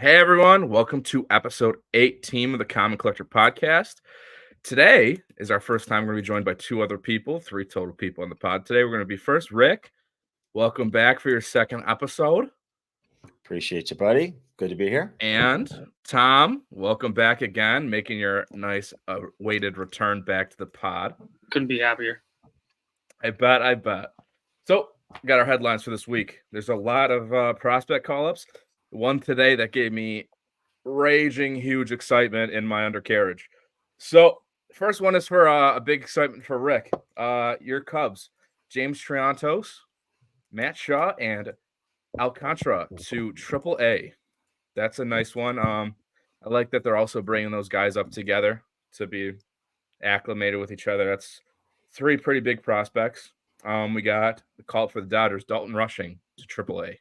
Hey everyone, welcome to episode 18 of the Common Collector podcast. Today is our first time we're going to be joined by two other people, three total people on the pod today. We're going to be first, Rick. Welcome back for your second episode. Appreciate you, buddy. Good to be here. And Tom, welcome back again, making your nice awaited return back to the pod. Couldn't be happier. I bet. So, we got our headlines for this week. There's a lot of prospect call-ups. One today that gave me raging huge excitement in my undercarriage. So, first one is for a big excitement for Rick. Your Cubs, James Triantos, Matt Shaw, and Alcantara to AAA. That's a nice one. I like that they're also bringing those guys up together to be acclimated with each other. That's three pretty big prospects. We got the call for the Dodgers, Dalton Rushing to AAA.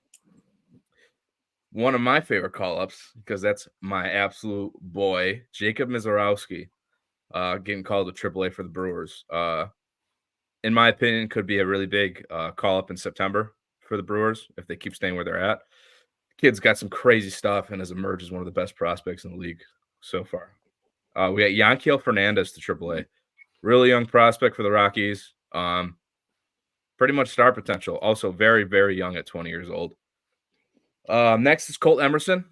One of my favorite call-ups, because that's my absolute boy, Jacob Mizorowski, getting called to AAA for the Brewers. In my opinion, could be a really big call-up in September for the Brewers if they keep staying where they're at. Kid's got some crazy stuff and has emerged as one of the best prospects in the league so far. We got Yanquiel Fernandez to AAA. Really young prospect for the Rockies. Pretty much star potential. Also very, very young at 20 years old. Next is Colt Emerson,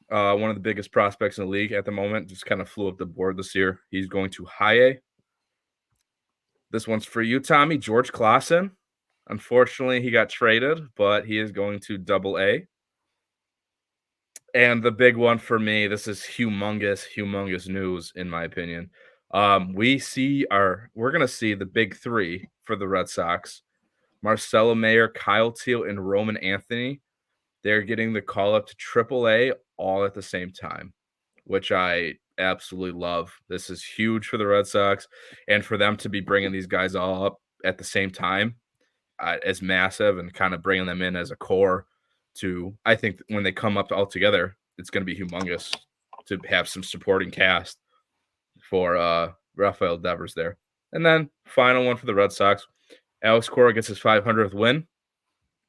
one of the biggest prospects in the league at the moment. Just kind of flew up the board this year. He's going to High A. This one's for you, Tommy. George Clausen. Unfortunately, he got traded, but he is going to Double A. And the big one for me, this is humongous news, in my opinion. We're going to see the big three for the Red Sox. Marcelo Mayer, Kyle Teal, and Roman Anthony. They're getting the call up to AAA all at the same time, which I absolutely love. This is huge for the Red Sox, and for them to be bringing these guys all up at the same time is massive, and kind of bringing them in as a core to, I think when they come up all together, it's going to be humongous to have some supporting cast for Rafael Devers there. And then final one for the Red Sox, Alex Cora gets his 500th win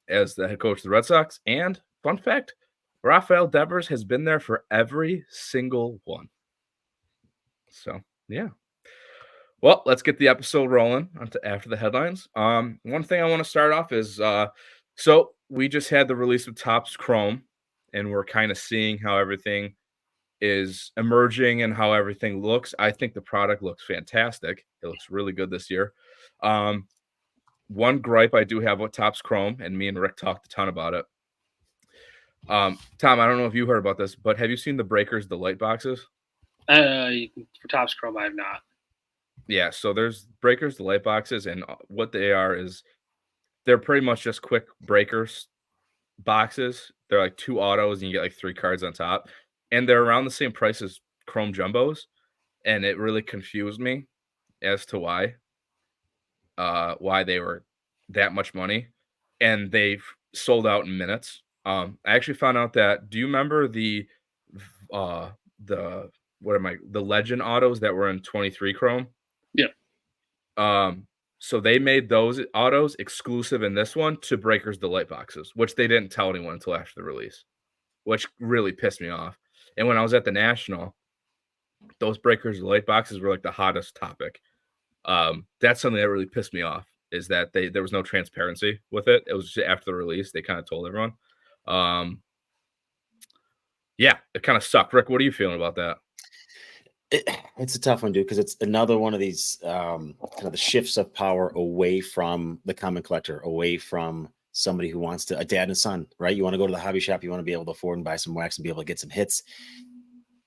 as the head coach of the Red Sox. And fun fact, Rafael Devers has been there for every single one. So, yeah. Well, let's get the episode rolling after the headlines. One thing I want to start off is, so we just had the release of Topps Chrome, and we're kind of seeing how everything is emerging and how everything looks. I think the product looks fantastic. It looks really good this year. One gripe I do have with Topps Chrome, and me and Rick talked a ton about it. Tom, I don't know if you heard about this, but have you seen the Breakers, the light boxes? For Topps Chrome, I have not. Yeah, so there's Breakers, the light boxes, and what they are is they're pretty much just quick breakers boxes. They're like 2 autos, and you get like 3 cards on top, and they're around the same price as Chrome Jumbos, and it really confused me as to why they were that much money, and they've sold out in minutes. I actually found out that, do you remember the Legend autos that were in 23 Chrome? Yeah. So they made those autos exclusive in this one to Breakers the light boxes, which they didn't tell anyone until after the release, which really pissed me off. And when I was at the National, those Breakers the light boxes were like the hottest topic. That's something that really pissed me off, is that there was no transparency with it. It was just after the release, they kind of told everyone. Yeah, it kind of sucked. Rick, what are you feeling about that? It's a tough one, dude, because it's another one of these kind of the shifts of power away from the common collector, away from somebody who wants to, a dad and a son, right? You want to go to the hobby shop, you want to be able to afford and buy some wax and be able to get some hits.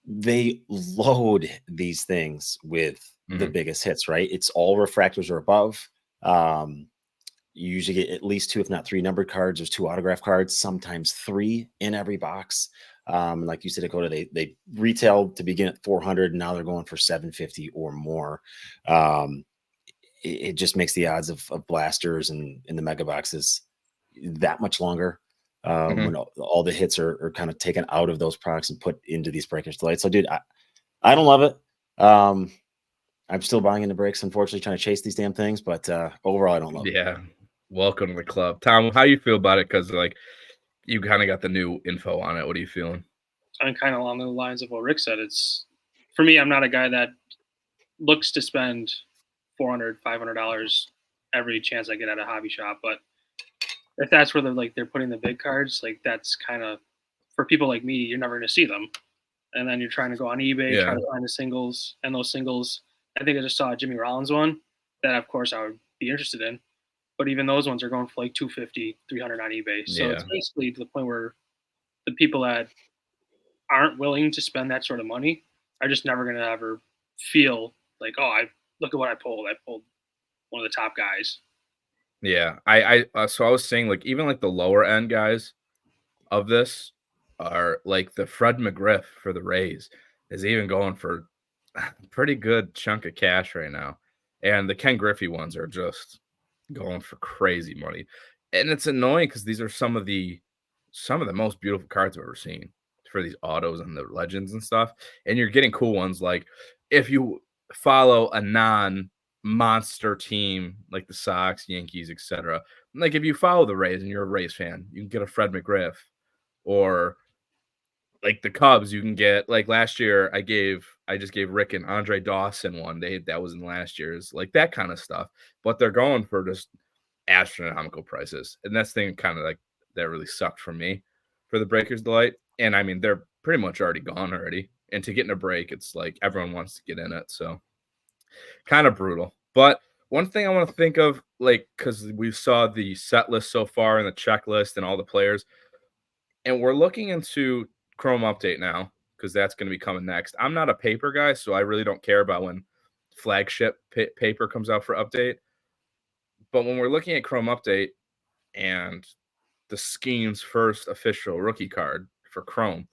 They load these things with the biggest hits, right? It's all refractors or above. You usually get at least 2, if not 3 numbered cards. There's 2 autograph cards, sometimes 3 in every box. Like you said, Dakota, they retailed to begin at 400, and now they're going for 750 or more. It just makes the odds of blasters and in the mega boxes that much longer. When all the hits are kind of taken out of those products and put into these Breakers Delight. So, dude, I don't love it. I'm still buying into breaks, unfortunately, trying to chase these damn things, but overall, I don't love it. Yeah, welcome to the club. Tom, how you feel about it? Because, like, you kind of got the new info on it. What are you feeling? I'm kind of along the lines of what Rick said. It's for me. I'm not a guy that looks to spend $400, $500 every chance I get at a hobby shop. But if that's where they're putting the big cards, like that's kind of for people like me. You're never going to see them, and then you're trying to go on eBay, try Yeah. to find the singles, and those singles. I think I just saw a Jimmy Rollins one that, of course, I would be interested in. But even those ones are going for like 250, 300 on eBay. So it's Yeah. basically to the point where the people that aren't willing to spend that sort of money are just never going to ever feel like, oh, I look at what I pulled. I pulled one of the top guys. Yeah. So I was saying, like, even like the lower end guys of this are like the Fred McGriff for the Rays is even going for a pretty good chunk of cash right now. And the Ken Griffey ones are just going for crazy money. And it's annoying because these are some of the most beautiful cards I've ever seen for these autos and the legends and stuff. And you're getting cool ones like if you follow a non-monster team like the Sox, Yankees, etc. Like if you follow the Rays and you're a Rays fan, you can get a Fred McGriff, or like the Cubs, you can get like last year. I just gave Rick and Andre Dawson one. That was in last year's, like that kind of stuff. But they're going for just astronomical prices, and that's the thing kind of like that really sucked for me for the Breakers Delight. And I mean, they're pretty much already gone already. And to get in a break, it's like everyone wants to get in it, so kind of brutal. But one thing I want to think of, like, because we saw the set list so far and the checklist and all the players, and we're looking into Chrome Update now because that's going to be coming next. I'm not a paper guy, so I really don't care about when flagship paper comes out for update. But when we're looking at Chrome Update and the Scheme's first official rookie card for Chrome,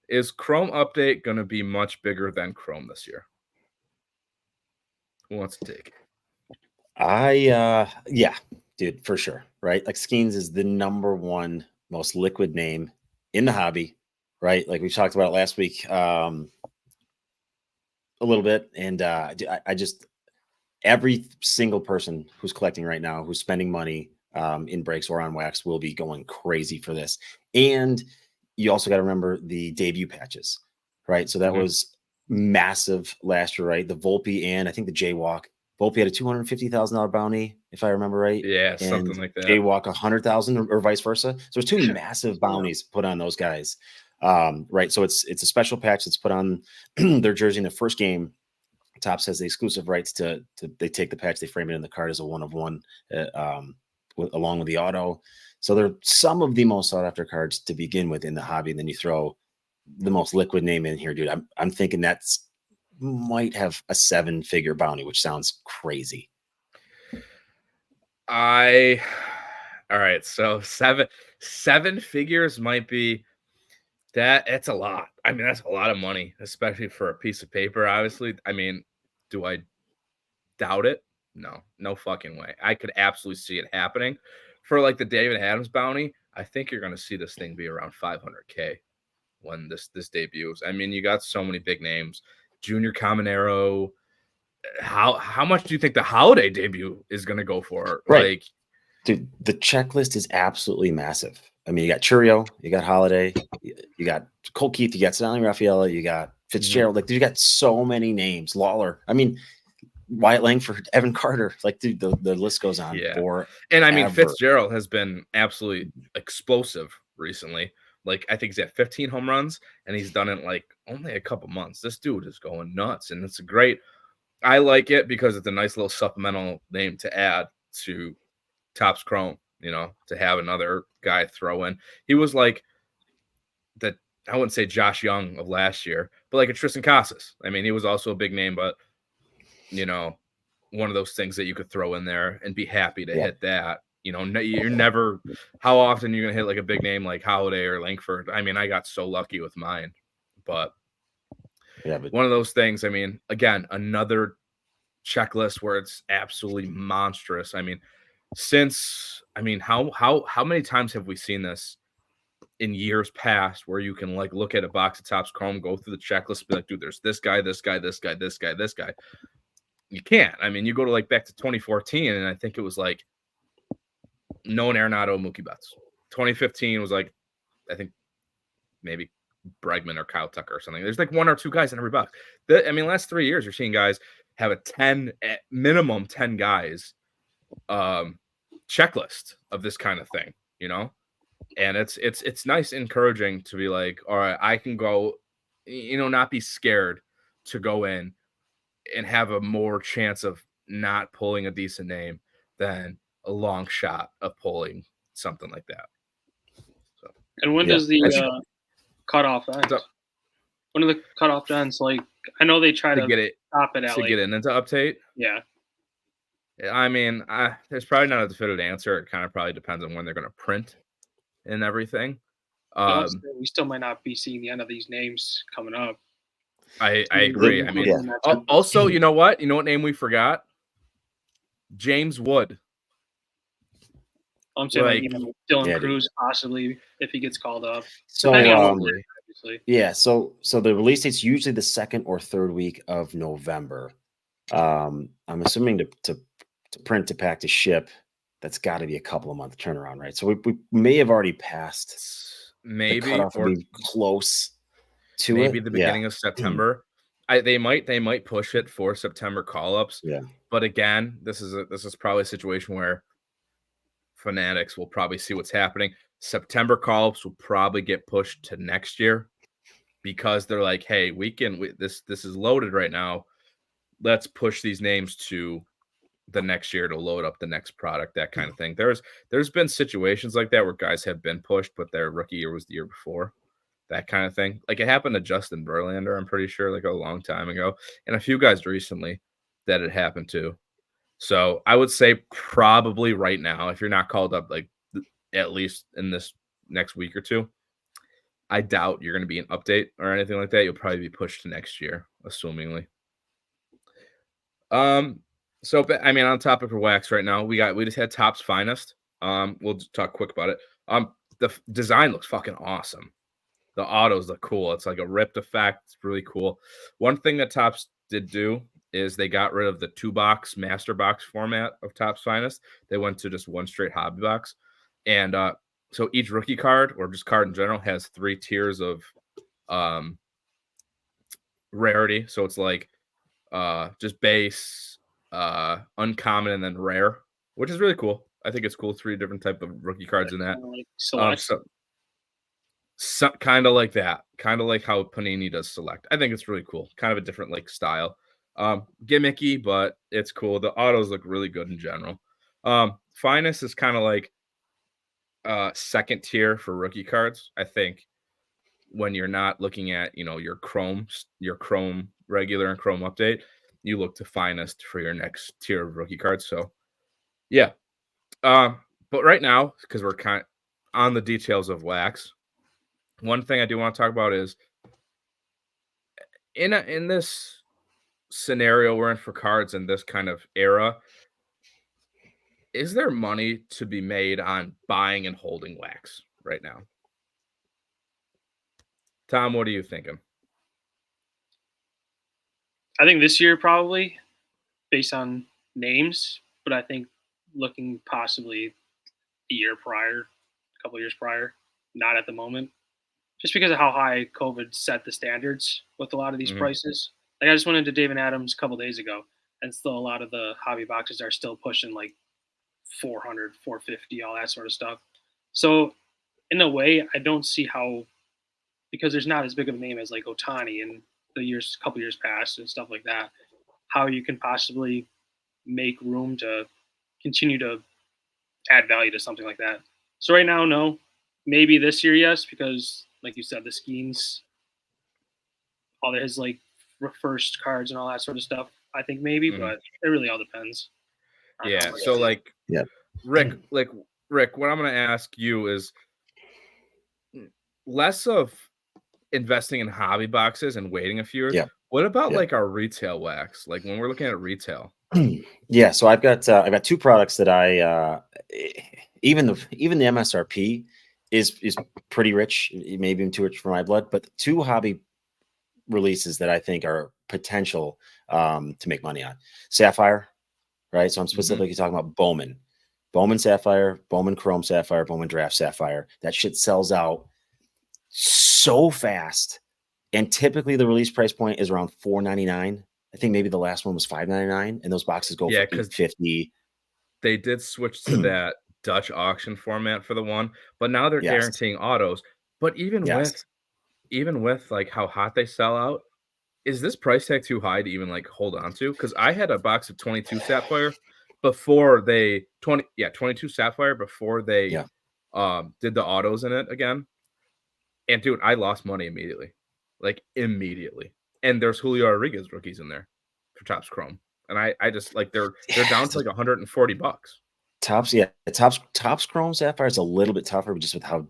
is Chrome Update going to be much bigger than Chrome this year? Who wants to take it? Yeah, dude, for sure. Right. Like Skeens is the number one most liquid name in the hobby, right? Like we talked about it last week, a little bit. And I just every single person who's collecting right now, who's spending money in breaks or on wax, will be going crazy for this. And you also got to remember the debut patches, right? So that was massive last year, right? The Volpe and I think the Jaywalk. Volpe had a $250,000 bounty, if I remember right. Yeah, and something like that. Jaywalk 100,000 or vice versa. So there's two massive bounties put on those guys, right? So it's a special patch that's put on their jersey in the first game. Topps has the exclusive rights to they take the patch, they frame it in the card as a 1 of 1, along with the auto. So they're some of the most sought after cards to begin with in the hobby. And then you throw the most liquid name in here, dude. I'm thinking that's might have a 7-figure bounty, which sounds crazy. All right, so seven figures might be that. It's a lot. I mean, that's a lot of money, especially for a piece of paper. Obviously, I mean, do I doubt it? No fucking way. I could absolutely see it happening. For like the David Adams bounty, I think you're going to see this thing be around 500K when this debuts. I mean, you got so many big names. Junior Caminero. How much do you think the holiday debut is going to go for? Right. Like, dude, the checklist is absolutely massive. I mean, you got Churio, you got Holiday, you got Cole Keith, you got Stanley Raffaella, you got Fitzgerald. Like, you got so many names. Lawler. I mean, Wyatt Langford, Evan Carter. Like, dude, the list goes on for. And I mean, Fitzgerald has been absolutely explosive recently. Like, I think he's at 15 home runs, and he's done it in like only a couple months. This dude is going nuts, and it's a great. I like it because it's a nice little supplemental name to add to Topps Chrome. You know, to have another guy throw in. He was like the, I wouldn't say Josh Young of last year, but like a Tristan Casas. I mean, he was also a big name, but you know, one of those things that you could throw in there and be happy to hit that. You know, you're never, how often you're going to hit like a big name like Holiday or Langford. I mean, I got so lucky with mine, but one of those things, I mean, again, another checklist where it's absolutely monstrous. I mean, how many times have we seen this in years past where you can like look at a box of Topps Chrome, go through the checklist, be like, dude, there's this guy, this guy, this guy, this guy, this guy. You can't. I mean, you go to like back to 2014, and I think it was like Nolan Arenado, Mookie Betts. 2015 was like, I think maybe Bregman or Kyle Tucker or something. There's like 1 or 2 guys in every box. Last 3 years, you're seeing guys have a 10 at minimum 10 guys checklist of this kind of thing, and it's nice, encouraging to be like, all right, I can go, not be scared to go in and have a more chance of not pulling a decent name than a long shot of pulling something like that. So, and when does the cutoff end? When are the cutoff ends? Like, I know they try to get it stop it at to like, get it into update. Yeah. I mean, there's probably not a definitive answer. It kind of probably depends on when they're going to print and everything. We still might not be seeing the end of these names coming up. I agree. I mean, yeah. Also, you know what? You know what name we forgot? James Wood. I'm saying, like Dylan Cruz, possibly, if he gets called up. So, obviously. Yeah. So the release date's usually the 2nd or 3rd week of November. I'm assuming to print, to pack, to ship, that's got to be a couple of month turnaround, right? So we may have already passed maybe the cutoff, or be close to maybe it. The beginning of September. They might push it for September call-ups. Yeah. But again, this is probably a situation where Fanatics will probably see what's happening. September call-ups will probably get pushed to next year because they're like, hey, this is loaded right now. Let's push these names to the next year to load up the next product, that kind of thing. There's been situations like that where guys have been pushed, but their rookie year was the year before. That kind of thing. Like it happened to Justin Verlander, I'm pretty sure, like a long time ago, and a few guys recently that it happened to. So I would say probably right now, if you're not called up, like at least in this next week or two, I doubt you're going to be an update or anything like that. You'll probably be pushed to next year, assumingly. So I mean, on topic of wax right now, we just had Topps Finest. We'll just talk quick about it. The design looks fucking awesome. The autos look cool. It's like a ripped effect. It's really cool. One thing that Topps did do is they got rid of the 2-box master box format of Topps Finest. They went to just one straight hobby box. And so each rookie card, or just card in general, has 3 tiers of rarity. So it's like just base, uncommon, and then rare, which is really cool. I think it's cool. 3 different type of rookie cards in that. So kind of like that, kind of like how Panini does Select. I think it's really cool. Kind of a different like style, gimmicky, but it's cool. The autos look really good in general. Finest is kind of like second tier for rookie cards. I think when you're not looking at your Chrome regular and Chrome update, you look to Finest for your next tier of rookie cards. So yeah, but right now, because we're kind of on the details of wax, one thing I do want to talk about is in this scenario we're in for cards in this kind of era, is there money to be made on buying and holding wax right now? Tom, what are you thinking? I think this year probably, based on names, but I think looking possibly a couple years prior, not at the moment, just because of how high COVID set the standards with a lot of these prices. Like I just went into Dave & Adams a couple days ago, and still a lot of the hobby boxes are still pushing like 400, 450, all that sort of stuff. So in a way, I don't see how, because there's not as big of a name as like Ohtani in the couple years past and stuff like that, how you can possibly make room to continue to add value to something like that. So right now, no. Maybe this year, yes, because like you said, the schemes, all his like first cards and all that sort of stuff, I think maybe, but it really all depends. Yeah. So like, Rick, what I'm going to ask you is less of investing in hobby boxes and waiting a few years. Yeah. What about like our retail wax? Like when we're looking at retail. Yeah. So I've got 2 products that I even the MSRP is pretty rich, maybe even too rich for my blood, but 2 hobby releases that I think are potential to make money on. Sapphire, right? So I'm specifically talking about Bowman Sapphire, Bowman Chrome Sapphire, Bowman Draft Sapphire. That shit sells out so fast. And typically the release price point is around $4.99. I think maybe the last one was $5.99, and those boxes go Yeah, for because $8.50. they did switch to that Dutch auction format for the one, but now they're Yes. guaranteeing autos. But Yes. even with like how hot they sell out, is this price tag too high to even like hold on to? Because I had a box of 22 Sapphire before they 22 Sapphire before they Yeah. did the autos in it again. And dude, I lost money immediately. Like immediately. And there's Julio Rodriguez rookies in there for Topps Chrome. And I just like they're down to like $140. Tops, yeah, Tops Chrome Sapphire is a little bit tougher just with how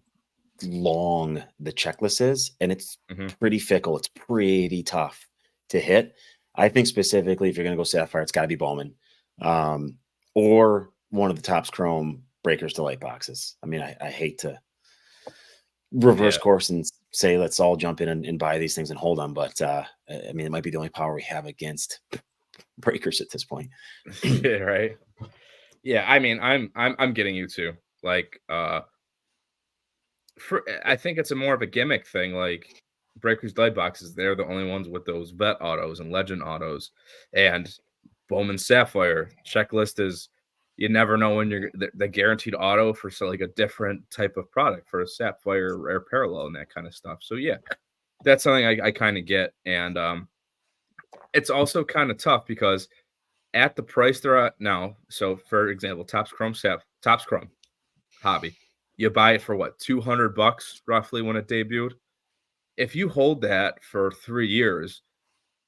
long the checklist is, and it's Mhm. pretty fickle. It's pretty tough to hit. I think specifically if you're going to go Sapphire, it's got to be Bowman, or one of the Tops Chrome Breakers to Light boxes. I mean, I hate to reverse Yeah. course and say let's all jump in and buy these things and hold them, but I mean, it might be the only power we have against Breakers at this point. Yeah, right. Yeah, I mean, I'm getting you too. Like, I think it's a more of a gimmick thing. Like, Breakers Light boxes, they're the only ones with those vet autos and legend autos, and Bowman Sapphire checklist is you never know when you're the guaranteed auto for like a different type of product for a Sapphire Rare Parallel and that kind of stuff. So yeah, that's something I kind of get, and it's also kind of tough because at the price they're at now. So, for example, Topps Chrome hobby, you buy it for what, $200 roughly when it debuted. If you hold that for 3 years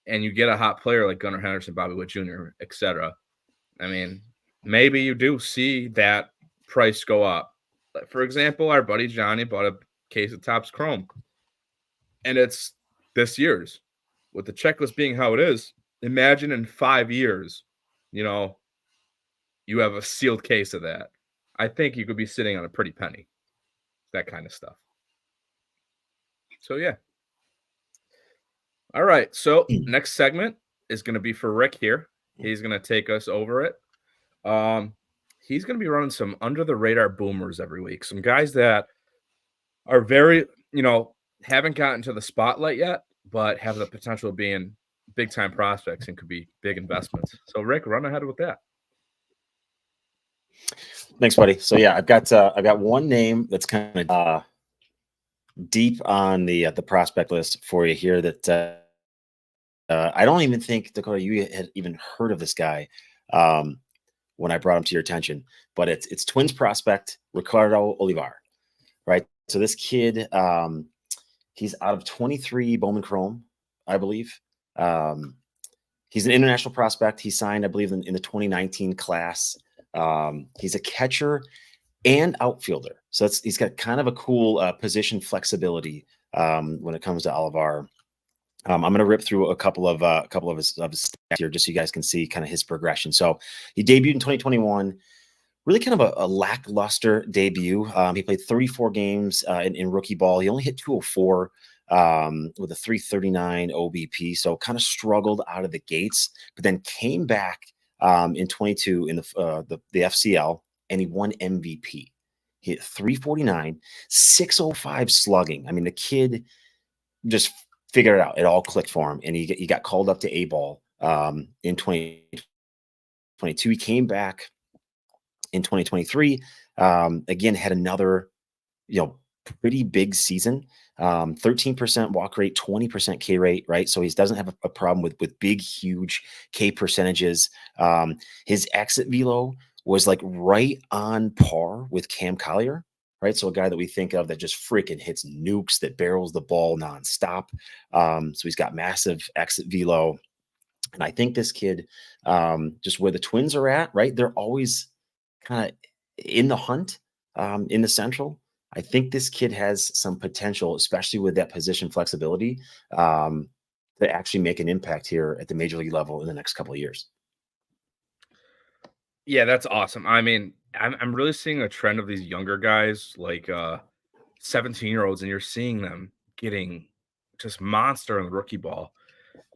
and you get a hot player like Gunnar Henderson, Bobby Witt Jr., etc., I mean, maybe you do see that price go up. Like, for example, our buddy Johnny bought a case of Topps Chrome, and it's this year's. With the checklist being how it is, imagine in 5 years, you know, you have a sealed case of that. I think you could be sitting on a pretty penny, that kind of stuff. So, yeah. All right. So, next segment is going to be for Rick here. He's going to take us over it. He's going to be running some under the radar boomers every week. Some guys that are very, haven't gotten to the spotlight yet, but have the potential of being big time prospects and could be big investments. So, Rick, run ahead with that. Thanks, buddy. So yeah, I've got one name that's kind of deep on the prospect list for you here that I don't even think, Dakota, you had even heard of this guy when I brought him to your attention. But it's Twins prospect Ricardo Olivar, right? So this kid, he's out of 23 Bowman Chrome, I believe. He's an international prospect. He signed, I believe, in the 2019 class. He's a catcher and outfielder. So he's got kind of a cool position flexibility when it comes to Olivar. I'm going to rip through a couple of his stats here just so you guys can see kind of his progression. So he debuted in 2021, really kind of a lackluster debut. He played 34 games in rookie ball. He only hit 204 with a 339 OBP. So kind of struggled out of the gates, but then came back in 22 in the FCL, and he won MVP. He hit 349, 605 slugging. I mean, the kid just figured it out. It all clicked for him, and he got called up to A ball in 2022. He came back in 2023. Again, had another, pretty big season. 13% walk rate, 20% K rate, right? So he doesn't have a problem with big, huge K percentages. His exit velo was like right on par with Cam Collier, right? So a guy that we think of that just freaking hits nukes, that barrels the ball nonstop. So he's got massive exit velo. And I think this kid, just where the Twins are at, right? They're always kind of in the hunt in the Central. I think this kid has some potential, especially with that position flexibility, to actually make an impact here at the major league level in the next couple of years. Yeah, that's awesome. I mean, I'm really seeing a trend of these younger guys, like 17-year-olds, and you're seeing them getting just monster in the rookie ball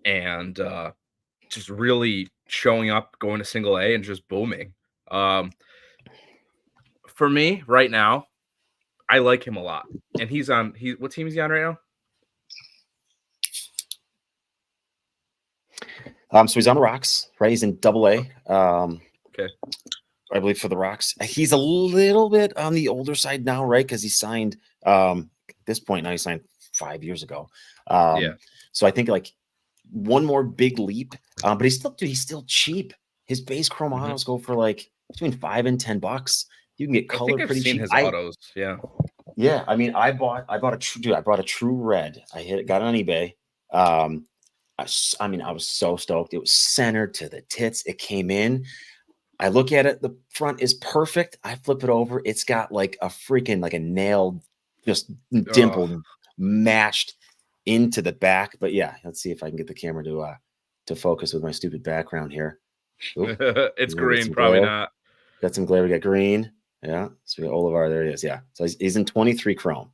and just really showing up, going to single A and just booming. For me right now, I like him a lot. And he's on what team is he on right now? So he's on the Rocks, right? He's in AA. Okay. I believe for the Rocks. He's a little bit on the older side now, right? Because he signed at this point now. He signed 5 years ago. Yeah. So I think like one more big leap. But he's still cheap. His base chrome autos go for like between $5 and $10. You can get I color think I've pretty seen cheap. his autos. Yeah. Yeah, I mean, I bought a true red. Got it on eBay. I mean, I was so stoked. It was centered to the tits. It came in. I look at it. The front is perfect. I flip it over. It's got like a freaking like a nail, just dimpled, mashed into the back. But yeah, let's see if I can get the camera to focus with my stupid background here. Oop, it's green, probably not. Got some glare. We got green. Yeah. So we got Olivar. There he is. Yeah. So he's in 23 chrome.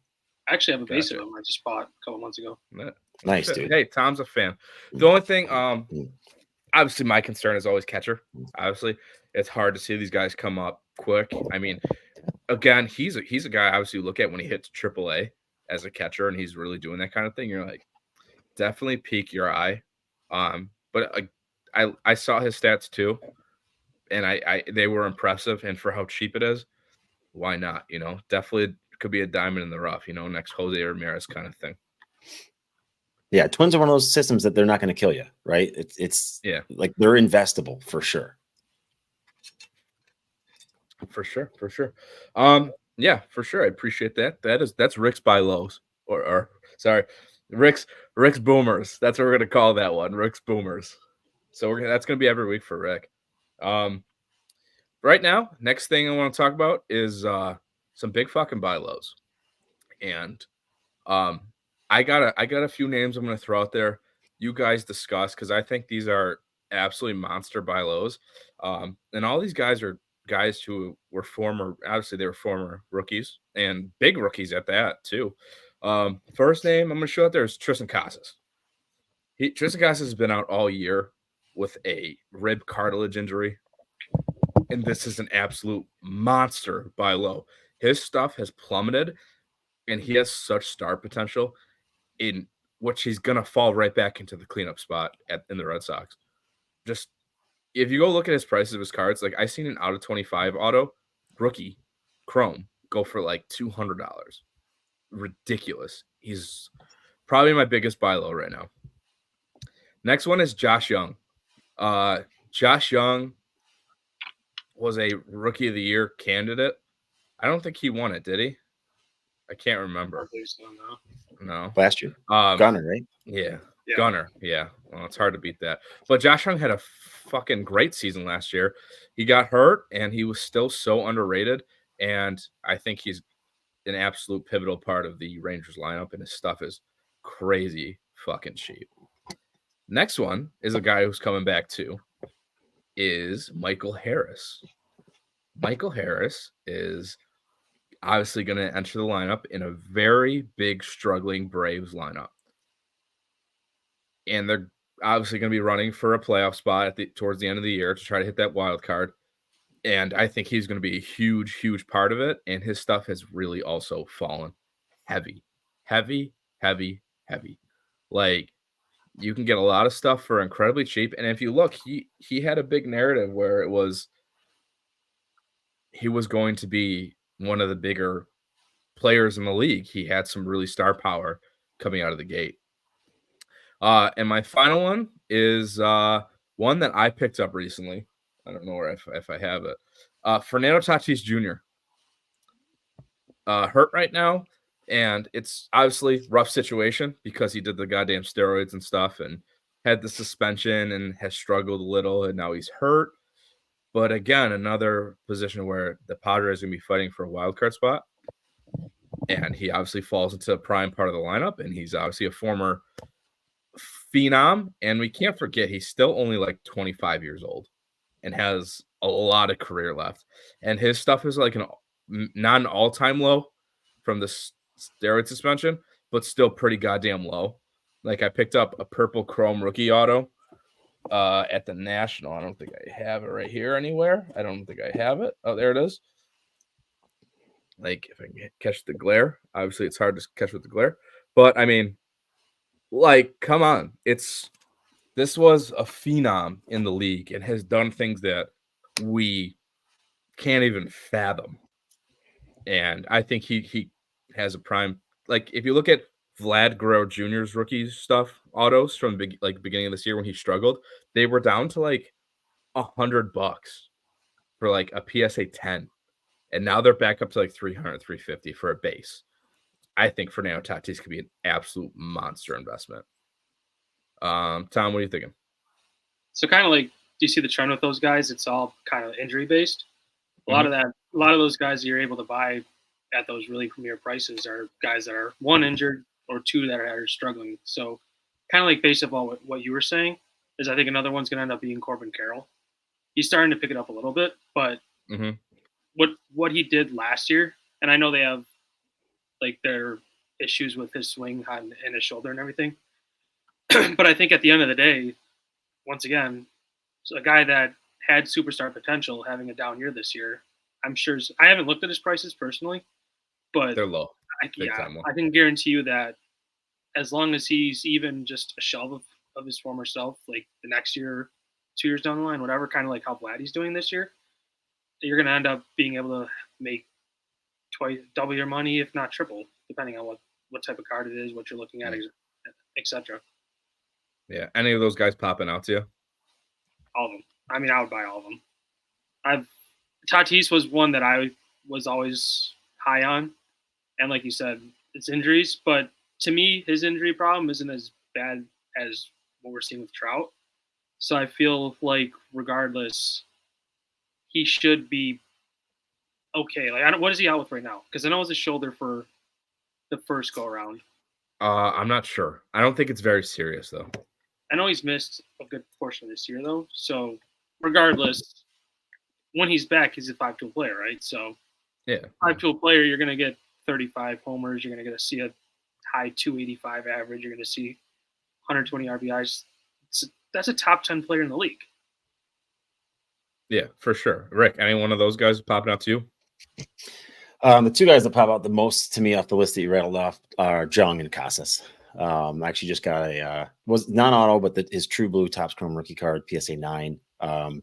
I actually have a base of him I just bought a couple months ago. Nice, dude. Hey, Tom's a fan. The only thing, obviously my concern is always catcher. Obviously, it's hard to see these guys come up quick. I mean, again, he's a guy obviously you look at when he hits AAA as a catcher and he's really doing that kind of thing. You're like, definitely pique your eye. But I saw his stats too, and they were impressive. And for how cheap it is, why not? You know, definitely could be a diamond in the rough. You know, next Jose Ramirez kind of thing. Yeah, Twins are one of those systems that they're not going to kill you, right? It's like they're investable for sure. For sure. Yeah, for sure. I appreciate that. That's Rick's buy lows, or sorry, Rick's boomers. That's what we're gonna call that one, Rick's boomers. So that's gonna be every week for Rick. Right now, next thing I want to talk about is some big fucking buy lows, and I got a few names I'm gonna throw out there. You guys discuss because I think these are absolutely monster buy lows, and all these guys are guys who were obviously they were former rookies and big rookies at that too. First name I'm gonna show out there is Tristan Casas. Tristan Casas has been out all year with a rib cartilage injury, and this is an absolute monster buy low. His stuff has plummeted, and he has such star potential in which he's gonna fall right back into the cleanup spot in the Red Sox. Just if you go look at his prices of his cards, like I seen an out of 25 auto rookie Chrome go for like $200. Ridiculous. He's probably my biggest buy low right now. Next one is Josh Young. Josh Young was a rookie of the year candidate. I don't think he won it, did he? I can't remember. No. Last year. Gunner, right? Yeah. Gunner. Yeah. Well, it's hard to beat that. But Josh Young had a fucking great season last year. He got hurt and he was still so underrated. And I think he's an absolute pivotal part of the Rangers lineup, and his stuff is crazy fucking cheap. Next one is a guy who's coming back too, is Michael Harris. Michael Harris is obviously going to enter the lineup in a very big, struggling Braves lineup. And they're obviously going to be running for a playoff spot towards the end of the year to try to hit that wild card. And I think he's going to be a huge, huge part of it. And his stuff has really also fallen heavy. Like, you can get a lot of stuff for incredibly cheap. And if you look, he had a big narrative where it was he was going to be one of the bigger players in the league. He had some really star power coming out of the gate. And my final one is one that I picked up recently. I don't know if I have it. Fernando Tatis Jr. Hurt right now, and it's obviously rough situation because he did the goddamn steroids and stuff and had the suspension and has struggled a little, and now he's hurt. But again, another position where the Padres are going to be fighting for a wild card spot. And he obviously falls into a prime part of the lineup, and he's obviously a former phenom. And we can't forget he's still only like 25 years old and has a lot of career left. And his stuff is like not an all-time low from the steroid suspension, but still pretty goddamn low. Like I picked up a purple chrome rookie auto at the National. I don't think I have it right here anywhere. I don't think I have it. Oh, there it is. Like if I can catch the glare, obviously it's hard to catch with the glare, but I mean, like, come on, this was a phenom in the league and has done things that we can't even fathom. And I think he has a prime. Like if you look at Vlad Guerrero Jr.'s rookie stuff autos from beginning of this year when he struggled, they were down to like $100 for like a PSA 10, and now they're back up to like 300, 350 for a base. I think Fernando Tatis could be an absolute monster investment. Tom, what are you thinking? So kind of like, do you see the trend with those guys? It's all kind of injury based. A lot Mhm. of those guys you're able to buy at those really premier prices are guys that are one injured or two that are struggling. So kind of like based upon what you were saying is I think another one's going to end up being Corbin Carroll. He's starting to pick it up a little bit, but Mhm. what he did last year, and I know they have like their issues with his swing and his shoulder and everything, but I think at the end of the day, once again, so a guy that had superstar potential having a down year this year, I'm sure. I haven't looked at his prices personally, but They're low, big yeah, time low. I can guarantee you that as long as he's even just a shell of his former self, like the next year, 2 years down the line, whatever, kind of like how Vladdy's doing this year, you're going to end up being able to make twice, double your money, if not triple, depending on what type of card it is, what you're looking at, etc. Yeah, any of those guys popping out to you? All of them. I mean, I would buy all of them. Tatis was one that I was always high on, and like you said, it's injuries. But to me, his injury problem isn't as bad as what we're seeing with Trout. So I feel like regardless, he should be okay. Like, what is he out with right now? Because I know it's a shoulder for the first go around. I'm not sure. I don't think it's very serious though. I know he's missed a good portion of this year though. So regardless, when he's back, he's a 5-tool player, right? So Yeah. 5-tool player, you're going to get 35 homers. You're going to see a high 285 average. You're going to see 120 RBIs. That's a top 10 player in the league. Yeah, for sure. Rick, any one of those guys popping out to you? The two guys that pop out the most to me off the list that you rattled off are Jung and Casas. Actually just got a was non-auto, but his True Blue Topps Chrome rookie card, PSA 9.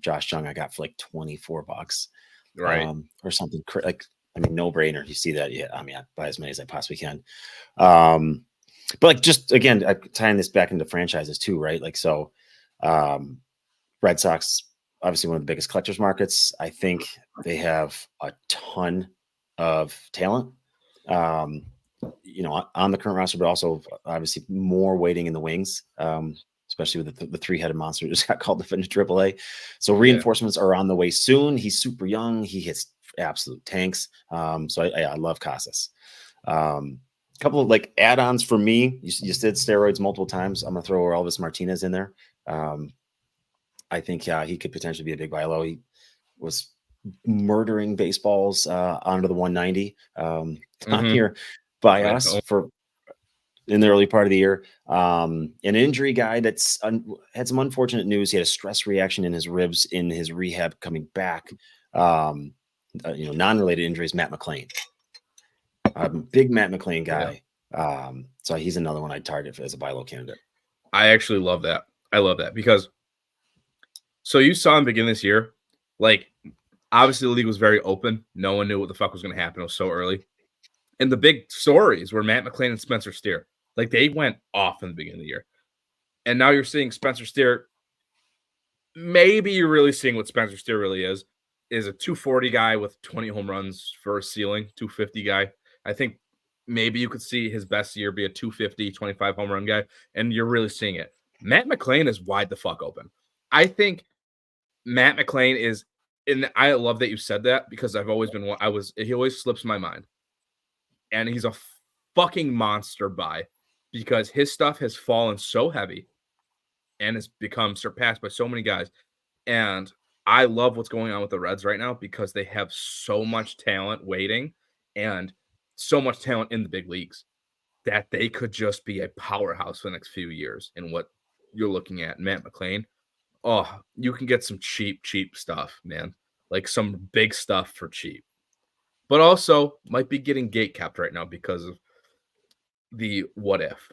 Josh Jung I got for like $24. Right. Or something like, I mean, no brainer. You see that? Yeah. I mean, I buy as many as I possibly can. But like, just again, tying this back into franchises too, right? Like, so, Red Sox, obviously one of the biggest collectors markets. I think they have a ton of talent, on the current roster, but also obviously more waiting in the wings, especially with the three-headed monster just got called to AAA. So reinforcements are on the way soon. He's super young. He hits absolute tanks. So I love Casas. Couple of like add-ons for me. You said steroids multiple times. I'm gonna throw Elvis Martinez in there. I think he could potentially be a big buy low. He was murdering baseballs onto the 190 on here by us for in the early part of the year. An injury guy that's had some unfortunate news. He had a stress reaction in his ribs in his rehab coming back. Non-related injuries. Matt McClain, big Matt McClain guy. Yeah. So he's another one I'd target as a buy low candidate. I actually love that. I love that because so you saw him begin this year, like obviously the league was very open. No one knew what the fuck was going to happen. It was so early. And the big stories were Matt McClain and Spencer Steer. Like they went off in the beginning of the year. And now you're seeing Spencer Steer. Maybe you're really seeing what Spencer Steer really is a 240 guy with 20 home runs for a ceiling, 250 guy. I think maybe you could see his best year be a 250, 25 home run guy, and you're really seeing it. Matt McClain is wide the fuck open. I think Matt McClain is, and I love that you said that because I've always been, he always slips my mind. And he's a fucking monster buy because his stuff has fallen so heavy and has become surpassed by so many guys. And I love what's going on with the Reds right now because they have so much talent waiting and so much talent in the big leagues that they could just be a powerhouse for the next few years. And what you're looking at, Matt McClain, oh, you can get some cheap stuff, man. Like some big stuff for cheap. but also might be getting gate capped right now because of the what if.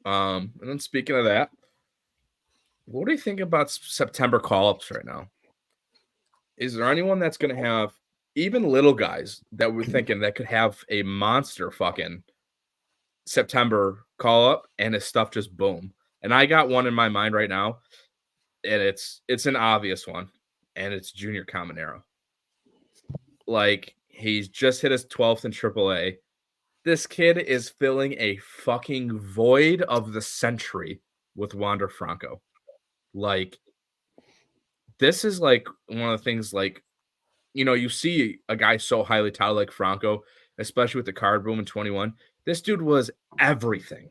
And then speaking of that, what do you think about September call-ups right now? Is there anyone that's going to have even little guys that we're thinking that could have a monster fucking September call-up and his stuff just boom? And I got one in my mind right now, and it's an obvious one, and it's Junior Caminero. Like, he's just hit his 12th in AAA. This kid is filling a fucking void of the century with Wander Franco. Like, this is like one of the things, like, you see a guy so highly touted like Franco, especially with the card boom in 21. This dude was everything.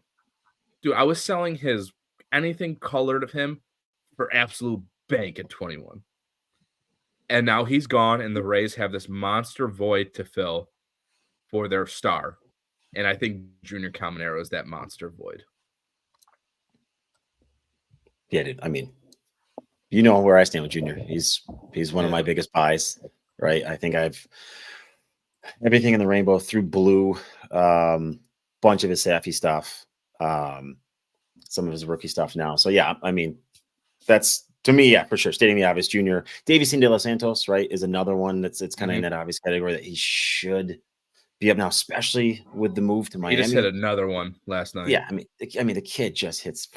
Dude, I was selling his anything colored of him for absolute bank at 21. And now he's gone, and the Rays have this monster void to fill for their star. And I think Junior Caminero is that monster void. Yeah, dude. I mean, you know where I stand with Junior. He's one of my biggest buys, right? I think I've everything in the rainbow through blue, bunch of his Safi stuff, some of his rookie stuff now. So yeah, I mean, that's to me, yeah, for sure. Stating the obvious, Junior. Davison De Los Santos, right, is another one that's kind of in that obvious category that he should be up now, especially with the move to Miami. He just hit another one last night. Yeah, I mean, the kid just hits.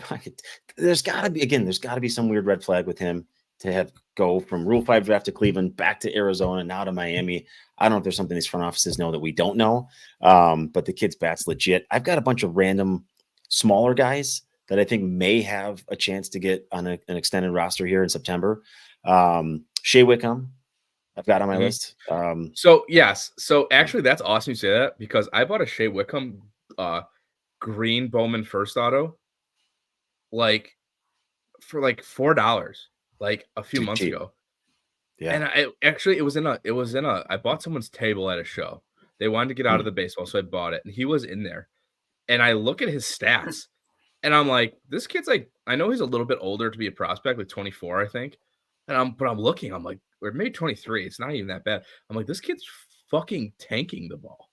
There's got to be some weird red flag with him to have go from Rule 5 draft to Cleveland, back to Arizona, now to Miami. I don't know if there's something these front offices know that we don't know, but the kid's bat's legit. I've got a bunch of random smaller guys that I think may have a chance to get on an extended roster here in September. Shea Wickham, I've got on my list. So actually, that's awesome you say that, because I bought a Shea Wickham green Bowman first auto, like for like $4, like a few months ago. Yeah, and it was in a I bought someone's table at a show. They wanted to get out of the baseball, so I bought it, and he was in there. And I look at his stats, and I'm like, this kid's like, I know he's a little bit older to be a prospect, like 24, I think. But I'm looking, I'm like, or maybe 23. It's not even that bad. I'm like, this kid's fucking tanking the ball.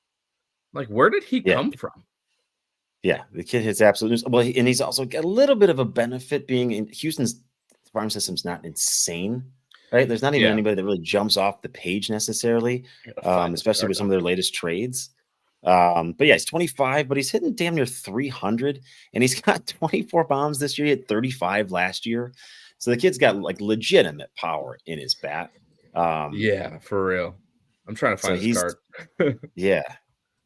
Like, where did he come from? Yeah, the kid hits absolute well, and he's also got a little bit of a benefit being in Houston's farm system's not insane, right? There's not even anybody that really jumps off the page necessarily, especially with some of their latest trades. But yeah, he's 25, but he's hitting damn near 300, and he's got 24 bombs this year. He had 35 last year, so the kid's got like legitimate power in his bat. Yeah, for real. I'm trying to find his card. Yeah.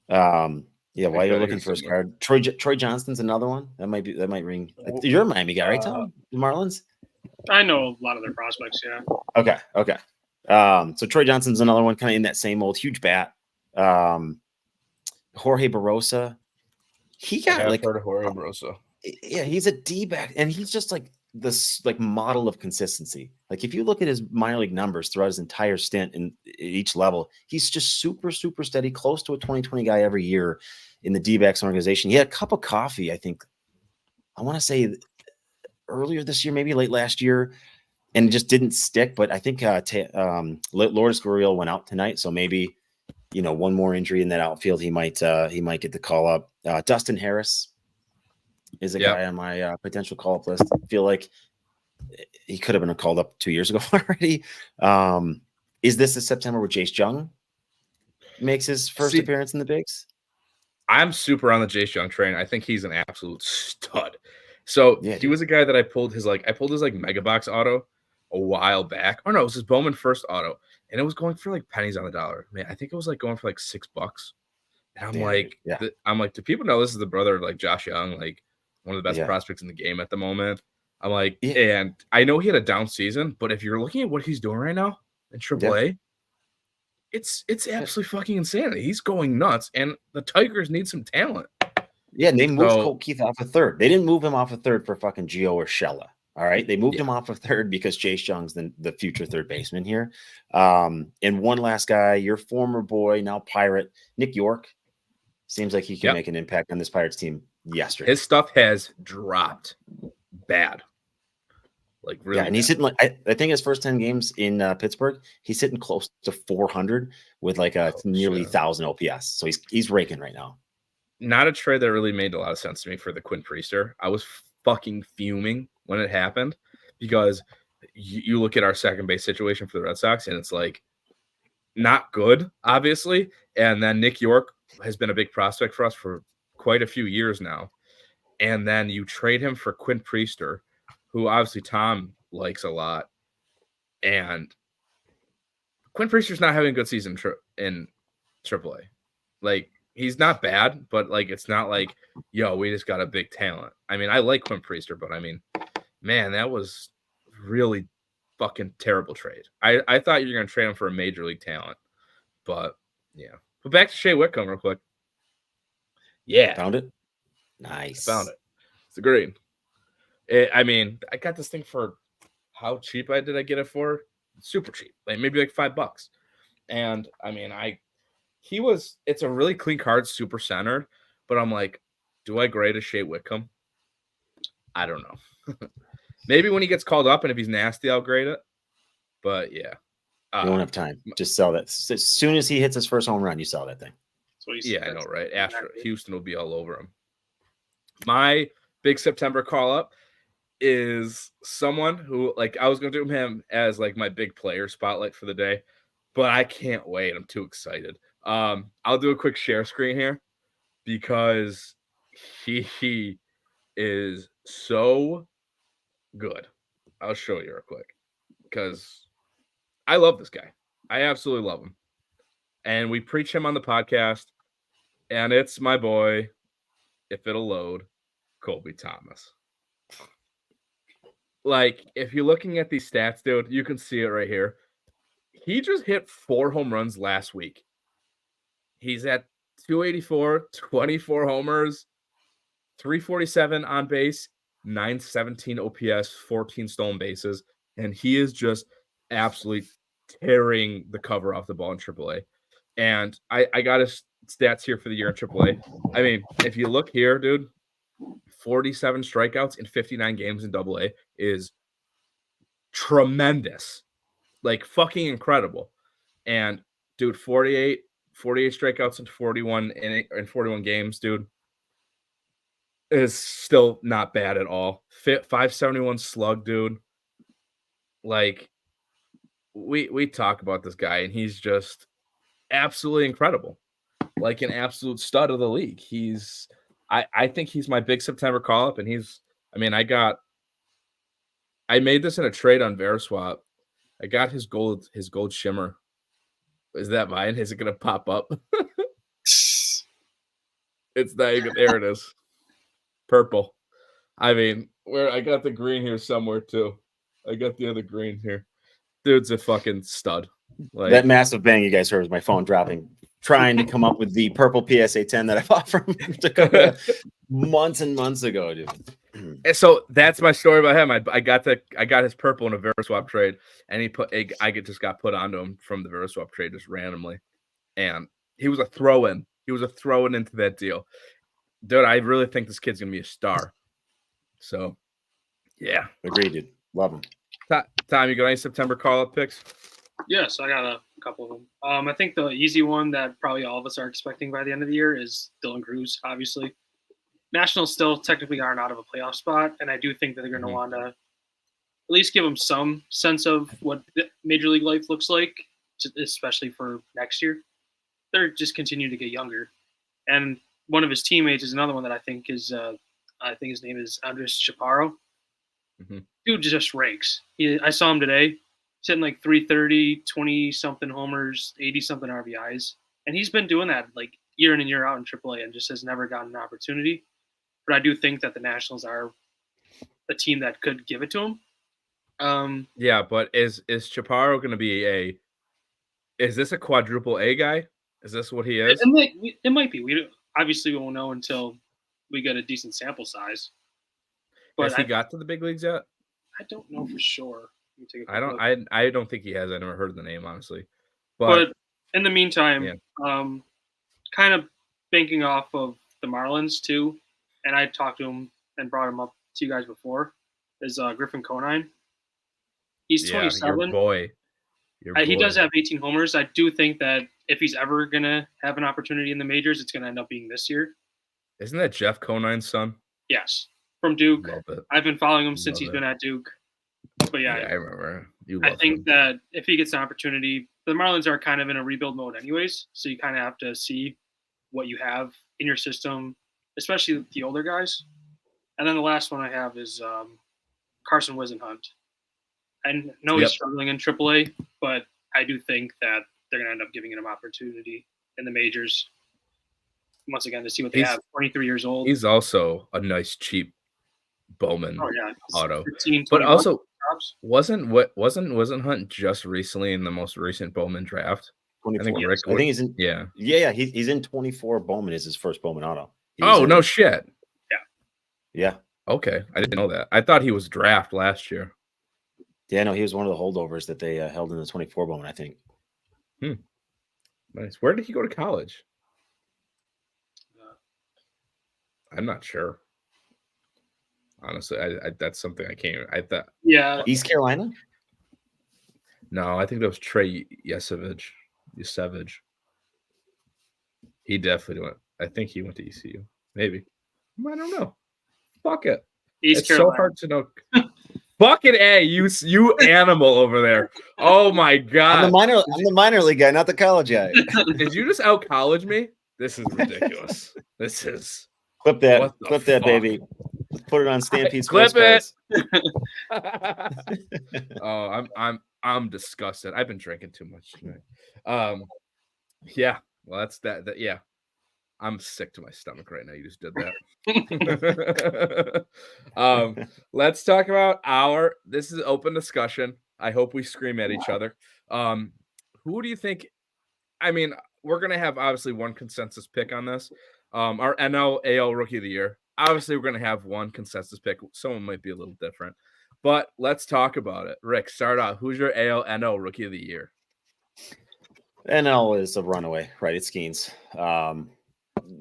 While you're looking for his card, Troy Johnston's another one that might ring. You're a Miami guy, right, Tom? The Marlins. I know a lot of their prospects. Yeah. Okay. So Troy Johnston's another one, kind of in that same old huge bat. Jorge Barosa. He got heard of Jorge Barosa. Yeah, he's a D-back, and he's just like this model of consistency. Like, if you look at his minor league numbers throughout his entire stint in each level, he's just super, super steady, close to a 2020 guy every year in the D-backs organization. He had a cup of coffee, I think, I want to say earlier this year, maybe late last year, and it just didn't stick. But I think Lourdes Gurriel went out tonight, so maybe one more injury in that outfield, he might get the call up. Dustin Harris is a guy on my potential call up list. I feel like he could have been called up 2 years ago already. Is this the September where Jace Jung makes his first appearance in the bigs? I'm super on the Jace Jung train. I think he's an absolute stud. So he was a guy that I pulled his mega box auto a while back. Oh no, it was his Bowman first auto, and it was going for like pennies on the dollar. Man, I think it was like going for like $6. And I'm like, do people know this is the brother of like Josh Young, like one of the best prospects in the game at the moment? I'm like, and I know he had a down season, but if you're looking at what he's doing right now in AAA, it's absolutely fucking insanity. He's going nuts, and the Tigers need some talent. Yeah, and they moved Colt Keith off a third. They didn't move him off a third for fucking Gio or Shella. All right, they moved him off a third because Jace Young's the future third baseman here. And one last guy, your former boy, now Pirate, Nick York, seems like he can make an impact on this Pirates team yesterday. His stuff has dropped bad. Like really, Yeah, and he's hitting like I think his first 10 games in Pittsburgh, he's hitting close to 400 with like a nearly 1,000 OPS. So he's raking right now. Not a trade that really made a lot of sense to me for the Quinn Priester. I was fucking fuming when it happened because you look at our second base situation for the Red Sox and it's like not good, obviously. And then Nick York has been a big prospect for us for quite a few years now. And then you trade him for Quinn Priester, who obviously Tom likes a lot. And Quinn Priester's not having a good season in AAA. Like, he's not bad, but like it's not like, yo, we just got a big talent. I mean, I like Quinn Priester, but I mean, man, that was really fucking terrible trade. I thought you were gonna trade him for a major league talent, but yeah. But back to Shea Whitcomb real quick. Yeah, Found it. I Nice. found it. It's a green. I mean, I got this thing for how cheap did I get it for? Super cheap, like maybe like $5. And I mean, it's a really clean card, super centered, but I'm like, do I grade a Shea Whitcomb? I don't know. Maybe when he gets called up and if he's nasty, I'll grade it. But yeah. You won't have time. Just sell that. As soon as he hits his first home run, you sell that thing. Yeah, I know, right? Houston will be all over him. My big September call up is someone who, like, I was going to do him as like my big player spotlight for the day, but I can't wait. I'm too excited. I'll do a quick share screen here because he is so good. I'll show you real quick because I love this guy. I absolutely love him. And we preach him on the podcast, and it's my boy, if it'll load, Colby Thomas. Like, if you're looking at these stats, dude, you can see it right here. He just hit 4 home runs last week. He's at 284, 24 homers, 347 on base, 917 OPS, 14 stolen bases, and he is just absolutely tearing the cover off the ball in AAA. And I got his stats here for the year in AAA. I mean, if you look here, dude, 47 strikeouts in 59 games in AA is tremendous. Like fucking incredible. And dude, 48 strikeouts in 41 games, dude, is still not bad at all. 571 slug, dude. Like we talk about this guy and he's just absolutely incredible. Like an absolute stud of the league. I think he's my big September call up and I made this in a trade on Veriswap. I got his gold shimmer. Is that mine? Is it gonna pop up? It's not even there. It is purple. I mean, where I got the green here somewhere too. I got the other green here. Dude's a fucking stud. Like that massive bang you guys heard was my phone dropping, trying to come up with the purple PSA 10 that I bought from Dakota months and months ago, dude. And so that's my story about him. I got his purple in a Veriswap trade, and just got put onto him from the Veriswap trade just randomly, and he was a throw-in. He was a throw-in into that deal, dude. I really think this kid's gonna be a star. So, yeah, agreed, dude. Love him. Tom, you got any September call-up picks? Yes, I got a couple of them. I think the easy one that probably all of us are expecting by the end of the year is Dylan Cruz, obviously. Nationals still technically aren't out of a playoff spot, and I do think that they're going to want to at least give them some sense of what Major League life looks like, especially for next year. They're just continuing to get younger. And one of his teammates is another one that I think his name is Andres Chaparro. Mm-hmm. Dude just rakes. I saw him today. He's hitting like 330, 20-something homers, 80-something RBIs. And he's been doing that like year in and year out in AAA and just has never gotten an opportunity. But I do think that the Nationals are a team that could give it to him. Yeah, but is Chaparro going to be is this a quadruple A guy? Is this what he is? It might be. We obviously won't know until we get a decent sample size. But has he got to the big leagues yet? I don't know for sure. I don't think he has. I never heard the name, honestly. But in the meantime, kind of banking off of the Marlins too, and I talked to him and brought him up to you guys before, is Griffin Conine. He's Yeah, your 27. boy. Your boy. He does have 18 homers. I do think that if he's ever gonna have an opportunity in the majors, it's gonna end up being this year. Isn't that Jeff Conine's son? Yes, from Duke. Love it. I've been following him since Love he's it. been at Duke. But Yeah, yeah, I remember. You I love think him. that if he gets an opportunity, the Marlins are kind of in a rebuild mode anyways. So you kind of have to see what you have in your system, especially the older guys. And then the last one I have is Carson Wisenhunt. I know he's Yep. struggling in AAA, but I do think that they're going to end up giving him opportunity in the majors. Once again, to see what they have. 23 years old. He's also a nice, cheap Bowman Oh yeah, auto. 15, But 20 also, tops. wasn't Hunt just recently in the most recent Bowman draft? 24. I think Yes. Rick. I think he's in. Yeah. Yeah. He's in 24. Bowman is his first Bowman auto. Oh, no shit. Yeah. Okay, I didn't know that. I thought he was draft last year. Yeah, no, he was one of the holdovers that they held in the 24 Bowman, I think. Nice. Where did he go to college? I'm not sure. Honestly, I that's something I can't. I thought. Yeah, East Carolina? No, I think that was Trey Yesevich. He definitely went. I think he went to ECU. Maybe. I don't know. Fuck it. East It's Carolina. so hard to know. Fucking A, you animal over there. Oh my god. I'm the minor league guy, not the college guy. Did you just out college me? This is ridiculous. This is Clip what the that, fuck? baby. Let's put it on Stampede Clip Sports it. Oh, I'm disgusted. I've been drinking too much tonight. Yeah. Well, that's that. Yeah. I'm sick to my stomach right now. You just did that. Let's talk about this is open discussion. I hope we scream at each other. Who do you think? I mean, we're gonna have obviously one consensus pick on this. Our NL AL Rookie of the Year. Obviously, we're gonna have one consensus pick. Someone might be a little different, but let's talk about it. Rick, start out. Who's your AL NL Rookie of the Year? NL is a runaway, right? It's Skeens.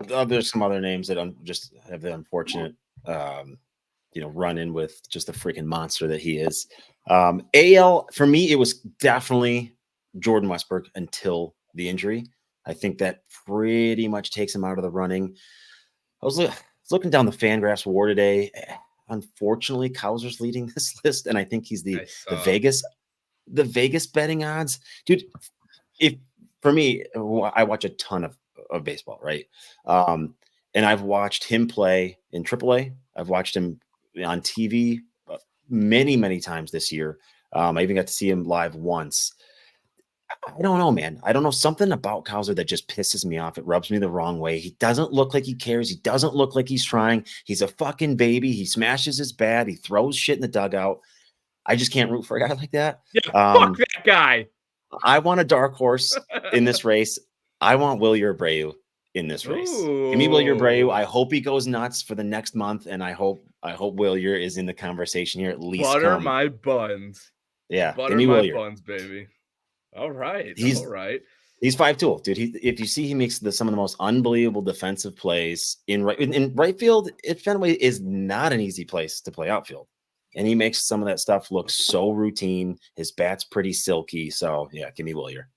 There's some other names that just have the unfortunate, run in with just the freaking monster that he is. AL for me, it was definitely Jordan Westbrook until the injury. I think that pretty much takes him out of the running. I was looking down the Fangraphs war today. Unfortunately, Kowser's leading this list, and I think he's the Vegas betting odds, dude. If for me, I watch a ton of baseball, right? And I've watched him play in AAA. I've watched him on TV many, many times this year. I even got to see him live once. I don't know, man. I don't know. Something about Kowser that just pisses me off. It rubs me the wrong way. He doesn't look like he cares. He doesn't look like he's trying. He's a fucking baby. He smashes his bat. He throws shit in the dugout. I just can't root for a guy like that. Yeah, fuck that guy. I want a dark horse in this race. I want Wilyer Abreu in this race. Give me Wilyer Abreu. I hope he goes nuts for the next month, and I hope Wilyer is in the conversation here at least. Butter my buns. Yeah, butter give me my Wilyer. buns, baby. All right, all right. He's 5'2", dude. If you see, he makes some of the most unbelievable defensive plays in right field. Fenway is not an easy place to play outfield, and he makes some of that stuff look so routine. His bat's pretty silky. So yeah, give me Wilyer.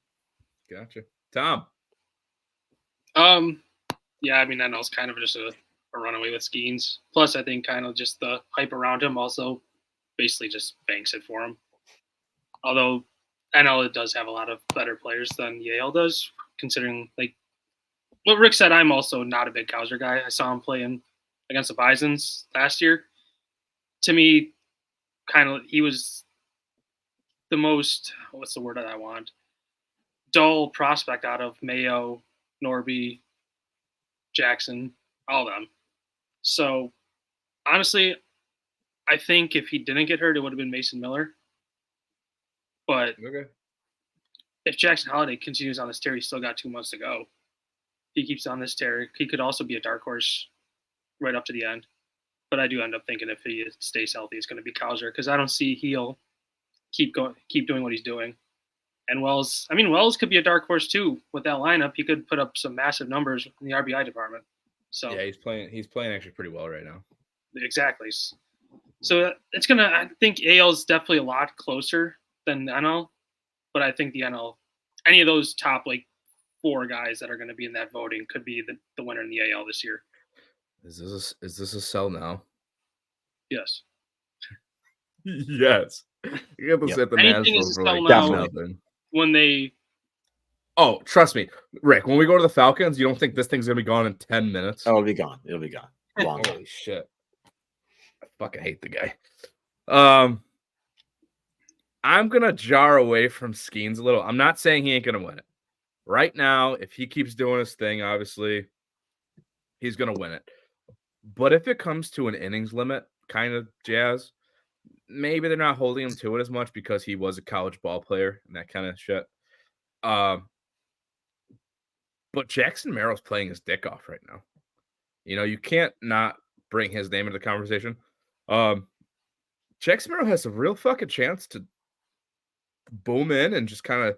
Gotcha, Tom. Yeah, I mean, NL's kind of just a runaway with Skeens. Plus, I think kind of just the hype around him also basically just banks it for him. Although NL it does have a lot of better players than Yale does, considering like what Rick said. I'm also not a big Kowser guy. I saw him playing against the Bisons last year. To me, kind of he was the most, what's the word that I want? Dull prospect out of Mayo, Norby, Jackson, all of them. So honestly, I think if he didn't get hurt, it would have been Mason Miller. But if Jackson Holiday continues on this tear, he's still got 2 months to go. If he keeps on this tear, he could also be a dark horse right up to the end. But I do end up thinking if he stays healthy, it's going to be Kowser because I don't see he'll keep doing what he's doing. And Wells could be a dark horse too with that lineup. He could put up some massive numbers in the RBI department. So yeah, he's playing actually pretty well right now. Exactly. So it's gonna. I think AL is definitely a lot closer than the NL, but I think the NL, any of those top like 4 guys that are going to be in that voting could be the winner in the AL this year. Is this a sell now? Yes. Yes. You got to set the Anything is Nationals a for sell like now. nothing. When they, Oh, trust me, Rick. When we go to the Falcons, you don't think this thing's gonna be gone in 10 minutes? Oh, it'll be gone. It'll be gone. Long gone. Holy shit! I fucking hate the guy. I'm gonna jar away from Skeens a little. I'm not saying he ain't gonna win it. Right now, if he keeps doing his thing, obviously, he's gonna win it. But if it comes to an innings limit kind of jazz, maybe they're not holding him to it as much because he was a college ball player and that kind of shit. But Jackson Merrill's playing his dick off right now. You know, you can't not bring his name into the conversation. Jackson Merrill has a real fucking chance to boom in and just kind of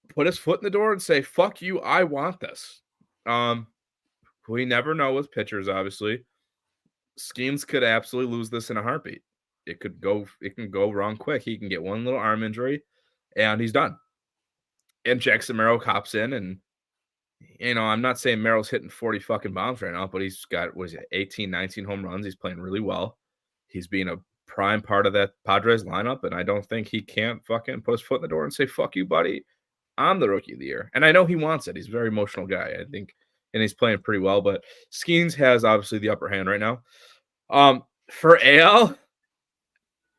put his foot in the door and say, fuck you, I want this. We never know with pitchers, obviously. Schemes could absolutely lose this in a heartbeat. It can go wrong quick. He can get one little arm injury and he's done. And Jackson Merrill hops in and I'm not saying Merrill's hitting 40 fucking bombs right now, but he's got 18, 19 home runs. He's playing really well. He's being a prime part of that Padres lineup, and I don't think he can't fucking put his foot in the door and say, fuck you, buddy. I'm the rookie of the year. And I know he wants it. He's a very emotional guy, I think, and he's playing pretty well, but Skeens has obviously the upper hand right now. For AL,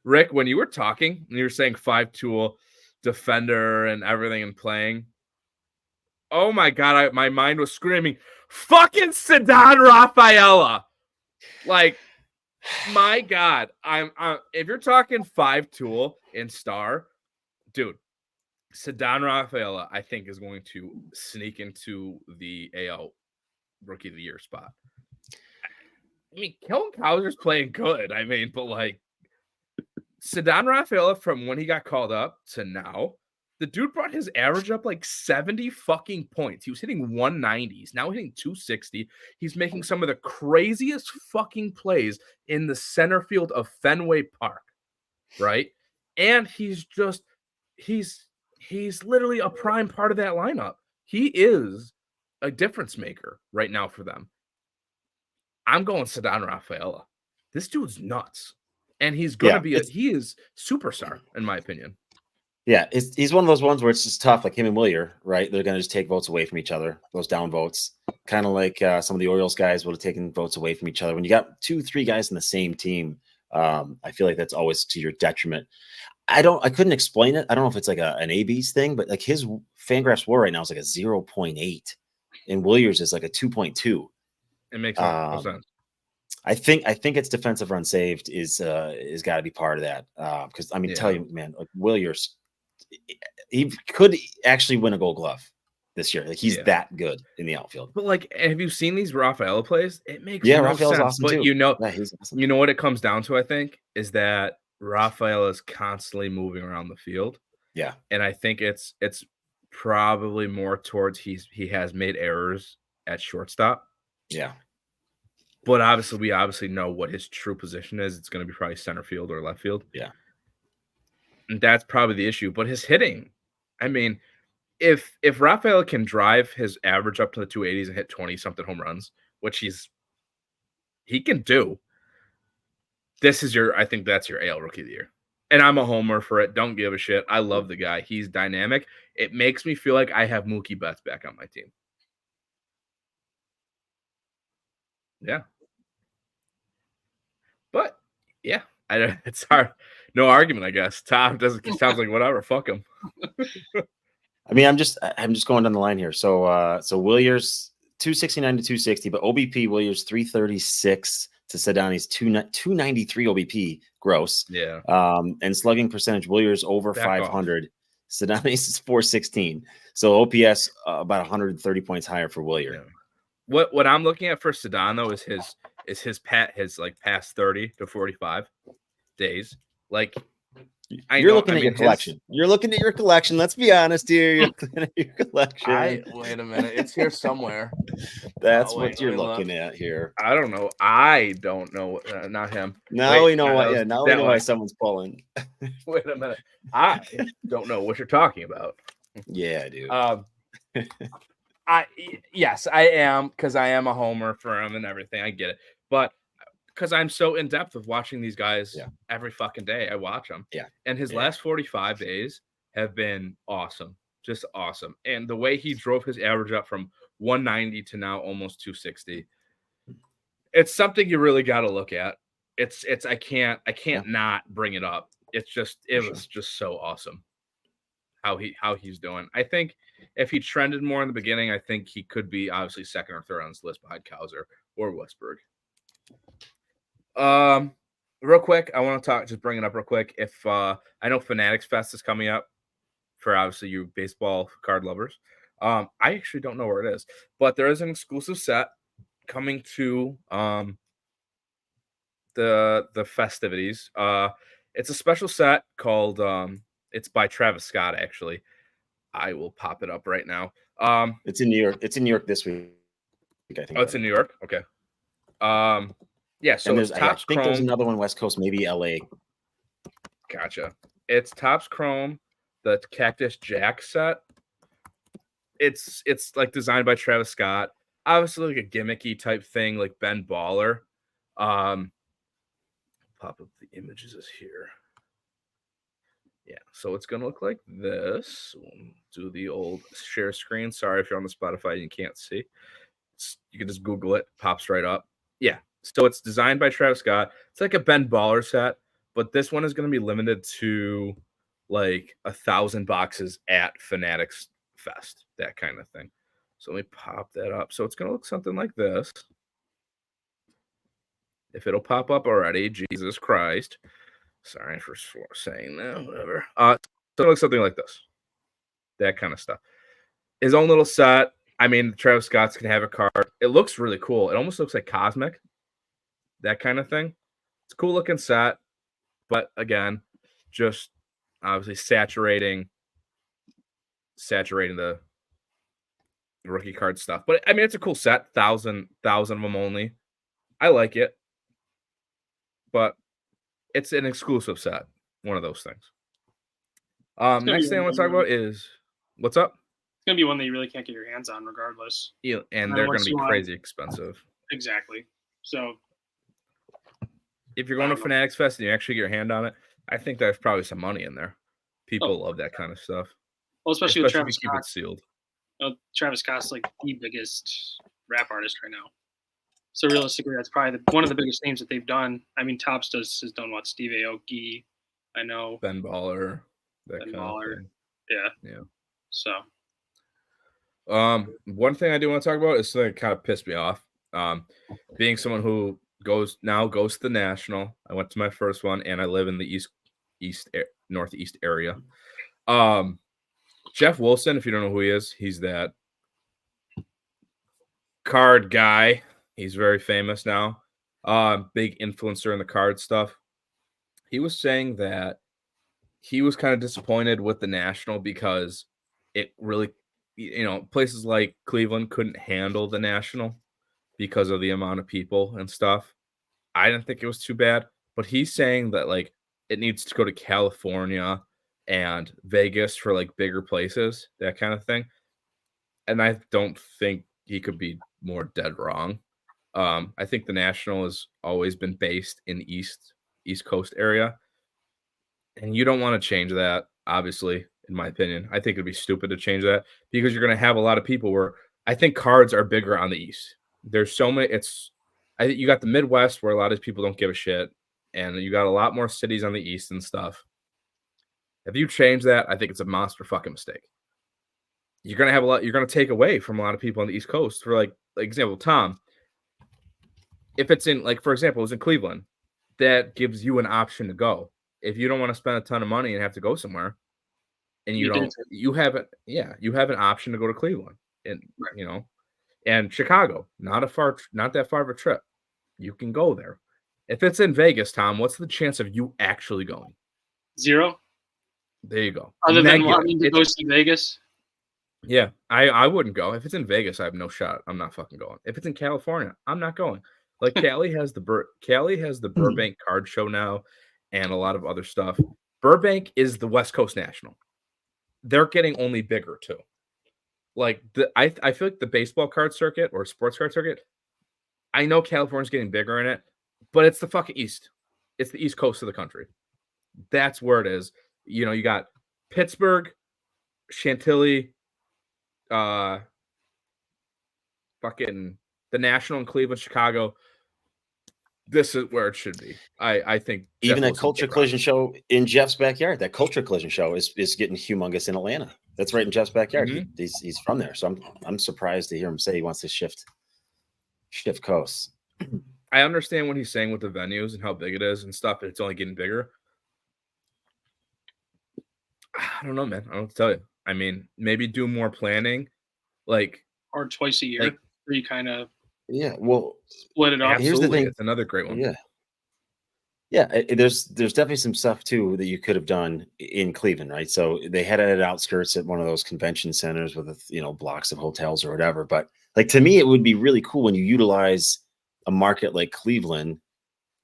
Rick, when you were talking and you were saying 5-tool defender and everything and playing, oh my God, my mind was screaming, fucking Ceddanne Rafaela. Like, my God, I'm if you're talking 5-tool and star, dude, Ceddanne Rafaela, I think, is going to sneak into the AL Rookie of the Year spot. I mean, Kellen Cowser's playing good. I mean, but like Ceddanne Rafaela from when he got called up to now, the dude brought his average up like 70 fucking points. He was hitting 190s. He's now hitting 260. He's making some of the craziest fucking plays in the center field of Fenway Park, right? And he's literally a prime part of that lineup. He is a difference maker right now for them. I'm going Ceddanne Rafaela. This dude's nuts. And he's going to be he is superstar, in my opinion. Yeah, he's one of those ones where it's just tough, like him and Willier, right? They're going to just take votes away from each other, those down votes. Kind of like some of the Orioles guys would have taken votes away from each other. When you got 2-3 guys in the same team, I feel like that's always to your detriment. I couldn't explain it. I don't know if it's like an AB's thing, but like his Fangraphs WAR right now is like a 0.8 and Williers is like a 2.2. It makes no sense. I think it's defensive run saved is got to be part of that. Because I mean, tell you, man, like Williers, he could actually win a Gold Glove this year. Like he's that good in the outfield. But like, have you seen these Rafaela plays? It makes no Rafaela's sense. awesome but too. He's awesome. You know what it comes down to, I think, is that Rafaela is constantly moving around the field. Yeah. And I think it's probably more towards he has made errors at shortstop. Yeah. But we obviously know what his true position is. It's going to be probably center field or left field. Yeah. And that's probably the issue. But his hitting, I mean, if Rafael can drive his average up to the 280s and hit 20-something home runs, which he can do, I think that's your AL Rookie of the Year. And I'm a homer for it. Don't give a shit. I love the guy. He's dynamic. It makes me feel like I have Mookie Betts back on my team. Yeah. But yeah, it's hard. No argument, I guess. Tom sounds like whatever. Fuck him. I mean, I'm just going down the line here. So Williers 269 to 260, but OBP Williers 336 to Ceddanne's 293 OBP gross. Yeah. And slugging percentage Williers over 500. Ceddanne's is 416. So OPS about 130 points higher for Willier. Yeah. What I'm looking at for Ceddanne though is his like past 30 to 45 days. Like You're looking at your collection. You're looking at your collection. Let's be honest here. You're looking at your collection. Wait a minute. It's here somewhere. That's what you're looking at here. I don't know. I don't know. Not him. Now we know what. Yeah. Now we know why someone's pulling. Wait a minute. I don't know what you're talking about. Yeah, dude. Yes, I am, because I am a homer for him and everything. I get it, but because I'm so in depth with watching these guys every fucking day, I watch them. Yeah. And his last 45 days have been awesome, just awesome. And the way he drove his average up from 190 to now almost 260, it's something you really got to look at. I can't not bring it up. It was just so awesome how he's doing. I think if he trended more in the beginning, I think he could be obviously second or third on this list behind Kauser or Westberg. Real quick, I want to just bring it up real quick. If I know Fanatics Fest is coming up for obviously you baseball card lovers. I actually don't know where it is, but there is an exclusive set coming to the festivities. It's a special set called it's by Travis Scott, actually. I will pop it up right now. It's in New York. It's in New York this week, I think. Oh, it's in New York? Okay. Yeah, so it's Topps I think Chrome. there's another one West Coast, maybe LA. Gotcha. It's Topps Chrome, the Cactus Jack set. It's like designed by Travis Scott. Obviously like a gimmicky type thing, like Ben Baller. Pop up the images is here. Yeah, so it's gonna look like this. We'll do the old share screen. Sorry if you're on the Spotify and you can't see. You can just Google it, pops right up. Yeah, so it's designed by Travis Scott. It's like a Ben Baller set, but this one is going to be limited to like 1,000 boxes at Fanatics Fest, that kind of thing. So let me pop that up. So it's going to look something like this. If it'll pop up already, Jesus Christ. Sorry for saying that, whatever. So it looks something like this. That kind of stuff. His own little set. I mean, Travis Scott's can have a card. It looks really cool. It almost looks like Cosmic, that kind of thing. It's a cool looking set, but again, just obviously saturating the rookie card stuff. But I mean, it's a cool set. 1,000 of them only. I like it, but it's an exclusive set. One of those things. Next thing I want to talk about is what's up. It's gonna be one that you really can't get your hands on, regardless. Yeah, and they're going to be crazy expensive. Exactly. So, if you're going to Fanatics Fest and you actually get your hand on it, I think there's probably some money in there. People love that kind of stuff. Well, especially with Travis Scott. Keep it sealed. Travis Scott's like the biggest rap artist right now. So realistically, that's probably one of the biggest names that they've done. I mean, Topps has done what? Steve Aoki, I know. Ben Baller. Ben Baller. Yeah. So. One thing I do want to talk about is something that kind of pissed me off. Being someone who goes to the National. I went to my first one, and I live in the northeast area. Jeff Wilson, if you don't know who he is, he's that card guy. He's very famous now. Big influencer in the card stuff. He was saying that he was kind of disappointed with the National because it really, places like Cleveland couldn't handle the National because of the amount of people and stuff. I didn't think it was too bad, but he's saying that like it needs to go to California and Vegas for like bigger places, that kind of thing. And I don't think he could be more dead wrong. I think the National has always been based in the East Coast area. And you don't want to change that, obviously, in my opinion. I think it'd be stupid to change that because you're going to have a lot of people where I think cards are bigger on the East. There's so many. You got the Midwest where a lot of people don't give a shit, and you got a lot more cities on the East and stuff. If you change that, I think it's a monster fucking mistake. You're going to have a lot. You're going to take away from a lot of people on the East Coast. For like example, Tom, if it's in for example, it's in Cleveland, that gives you an option to go. If you don't want to spend a ton of money and have to go somewhere, and you have an option to go to Cleveland, and and Chicago, not that far of a trip. You can go there. If it's in Vegas, Tom, what's the chance of you actually going? 0. There you go. Other than Negative. wanting to go see Vegas. Yeah, I wouldn't go. If it's in Vegas, I have no shot. I'm not fucking going. If it's in California, I'm not going. Like Cali has the Burbank card show now and a lot of other stuff. Burbank is the West Coast National. They're getting only bigger too. Like I feel like the baseball card circuit or sports card circuit, I know California's getting bigger in it, but it's the fucking East. It's the East Coast of the country. That's where it is. You know, you got Pittsburgh, Chantilly, fucking the National in Cleveland, Chicago. This is where it should be. I think even that Culture Collision show in Jeff's backyard. That Culture Collision show is getting humongous in Atlanta. That's right in Jeff's backyard. Mm-hmm. He's from there, so I'm surprised to hear him say he wants to shift coasts. I understand what he's saying with the venues and how big it is and stuff, but it's only getting bigger. I don't know, man. I don't know what to tell you. I mean, maybe do more planning, like or twice a year, where you kind of split it up. Here's the thing. It's another great one. Yeah. There's definitely some stuff too that you could have done in Cleveland, right? So they had it at outskirts at one of those convention centers with blocks of hotels or whatever. But like to me, it would be really cool when you utilize a market like Cleveland.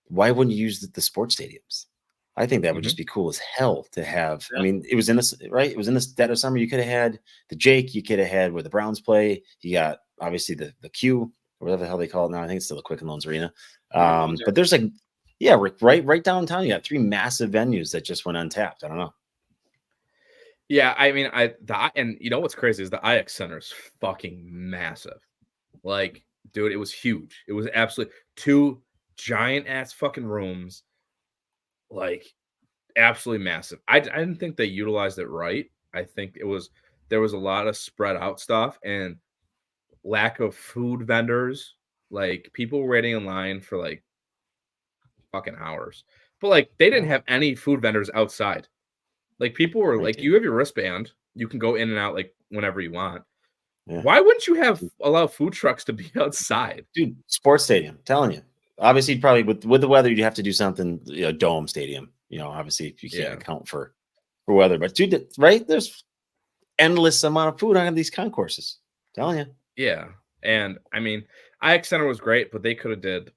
Why wouldn't you use the sports stadiums? I think that would just be cool as hell to have. Yeah. I mean, it was in this, right? It was in this dead of summer. You could have had the Jake. You could have had where the Browns play. You got obviously the Q, or whatever the hell they call it now. I think it's still the Quicken Loans Arena. But there's right downtown. You got 3 massive venues that just went untapped. I don't know. Yeah, I mean, and you know what's crazy is the IX Center is fucking massive. Like, dude, it was huge. It was absolutely 2 giant ass fucking rooms. Like, absolutely massive. I didn't think they utilized it right. I think there was a lot of spread out stuff and lack of food vendors. Like, people were waiting in line for like fucking hours, but like they didn't have any food vendors outside. Like, people were like, you have your wristband, you can go in and out like whenever you want. Yeah. Why wouldn't you allow food trucks to be outside, dude? Sports stadium, telling you. Obviously, probably with the weather, you'd have to do something, dome stadium. Obviously you can't account for weather, but dude, right? There's endless amount of food on these concourses. I'm telling you. Yeah, and I mean, IX Center was great, but they could have did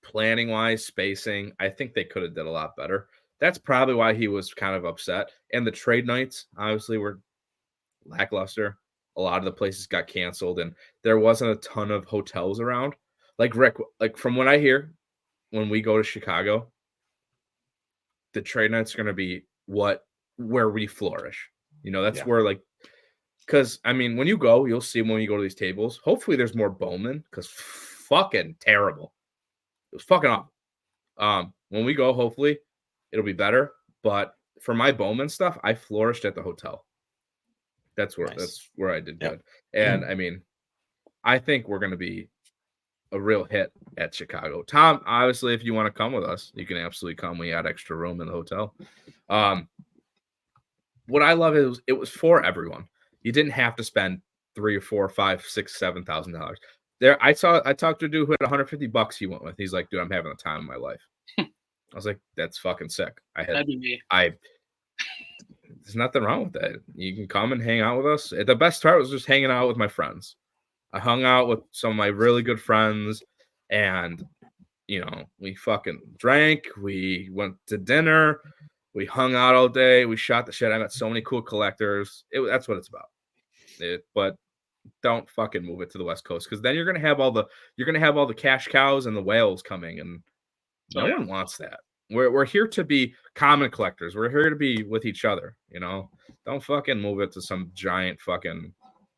planning wise, spacing. I think they could have did a lot better. That's probably why he was kind of upset. And the trade nights obviously were lackluster. A lot of the places got canceled, and there wasn't a ton of hotels around. Like Rick, like from what I hear, when we go to Chicago, the trade nights are going to be where we flourish. That's where like, because I mean, when you go, you'll see when you go to these tables. Hopefully, there's more Bowman because fucking terrible. It was fucking awful. When we go, hopefully, it'll be better. But for my Bowman stuff, I flourished at the hotel. That's where I did good. And I mean, I think we're going to be a real hit at Chicago. Tom, obviously, if you want to come with us, you can absolutely come. We had extra room in the hotel. What I love is it was for everyone. You didn't have to spend $3,000 or $4,000, $5,000, $6,000, $7,000. There, I talked to a dude who had $150 he went with. He's like, dude, I'm having the time of my life. I was like, that's fucking sick. That'd be me. There's nothing wrong with that. You can come and hang out with us. The best part was just hanging out with my friends. I hung out with some of my really good friends, and we fucking drank. We went to dinner. We hung out all day. We shot the shit. I met so many cool collectors. That's what it's about. But don't fucking move it to the West Coast, because then you're gonna have all the cash cows and the whales coming, and no one wants that. We're here to be common collectors. We're here to be with each other. Don't fucking move it to some giant fucking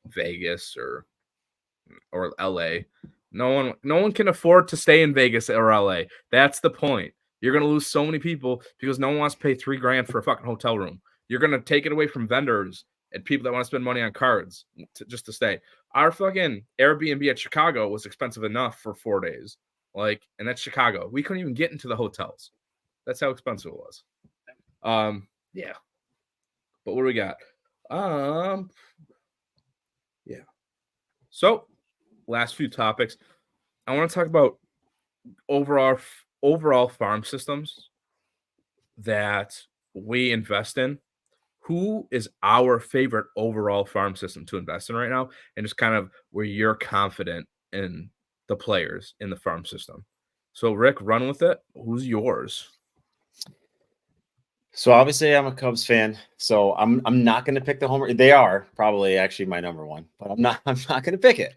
Vegas or LA. No one can afford to stay in Vegas or LA. That's the point. You're gonna lose so many people because no one wants to pay $3,000 for a fucking hotel room. You're gonna take it away from vendors and people that want to spend money on cards just to stay. Our fucking Airbnb at Chicago was expensive enough for 4 days. And that's Chicago. We couldn't even get into the hotels. That's how expensive it was. Yeah. But what do we got? Yeah. So, last few topics. I want to talk about overall farm systems that we invest in, who is our favorite overall farm system to invest in right now, and just kind of where you're confident in the players in the farm system. So, Rick, run with it. Who's yours? So obviously I'm a Cubs fan, so I'm not going to pick the homer. They are probably actually my number one, but I'm not going to pick it.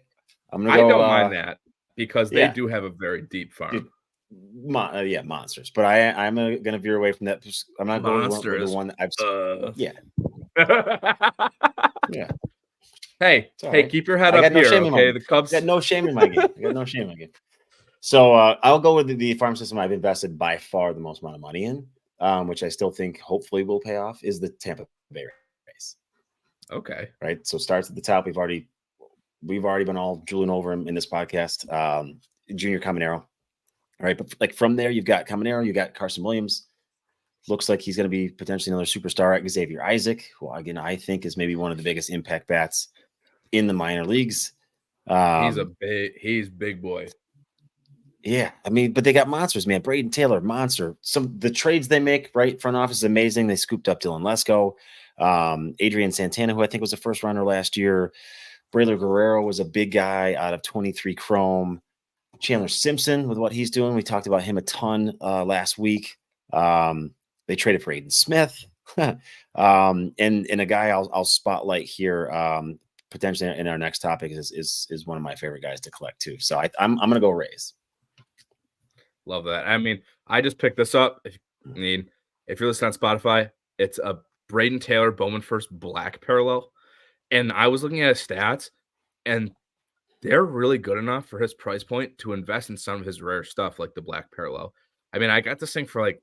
I'm going to I go. don't mind that because they Yeah, do have a very deep farm. dude, yeah, monsters. But I'm going to veer away from that. I'm not going with the Monsters. one that I've. Yeah, yeah. Hey, It's all hey, right. keep your head I up got no here, shame in my okay? game. The I got Cubs. no shame in my game. I got no shame in my game. So I'll go with the farm system I've invested by far the most amount of money in, which I still think hopefully will pay off, is the Tampa Bay Rays. Okay. Right. So starts at the top. We've already been all drooling over him in this podcast. Junior Caminero. Right. But like from there, you've got Caminero, you got Carson Williams. Looks like he's going to be potentially another superstar. Xavier Isaac, who again I think is maybe one of the biggest impact bats in the minor leagues. He's big boy. Yeah, I mean, but they got monsters, man. Braden Taylor, monster. The trades they make, right? Front office is amazing. They scooped up Dylan Lesko, Adrian Santana, who I think was a first runner last year. Braylor Guerrero was a big guy out of 23 Chrome. Chandler Simpson with what he's doing. We talked about him a ton last week. They traded for Aiden Smith, and a guy I'll spotlight here. Potentially in our next topic is one of my favorite guys to collect too. So I'm gonna go Rays. Love that. I mean, I just picked this up. If you're listening on Spotify, it's a Braden Taylor Bowman First Black parallel. And I was looking at his stats, and they're really good enough for his price point to invest in some of his rare stuff, like the Black Parallel. I mean, I got this thing for like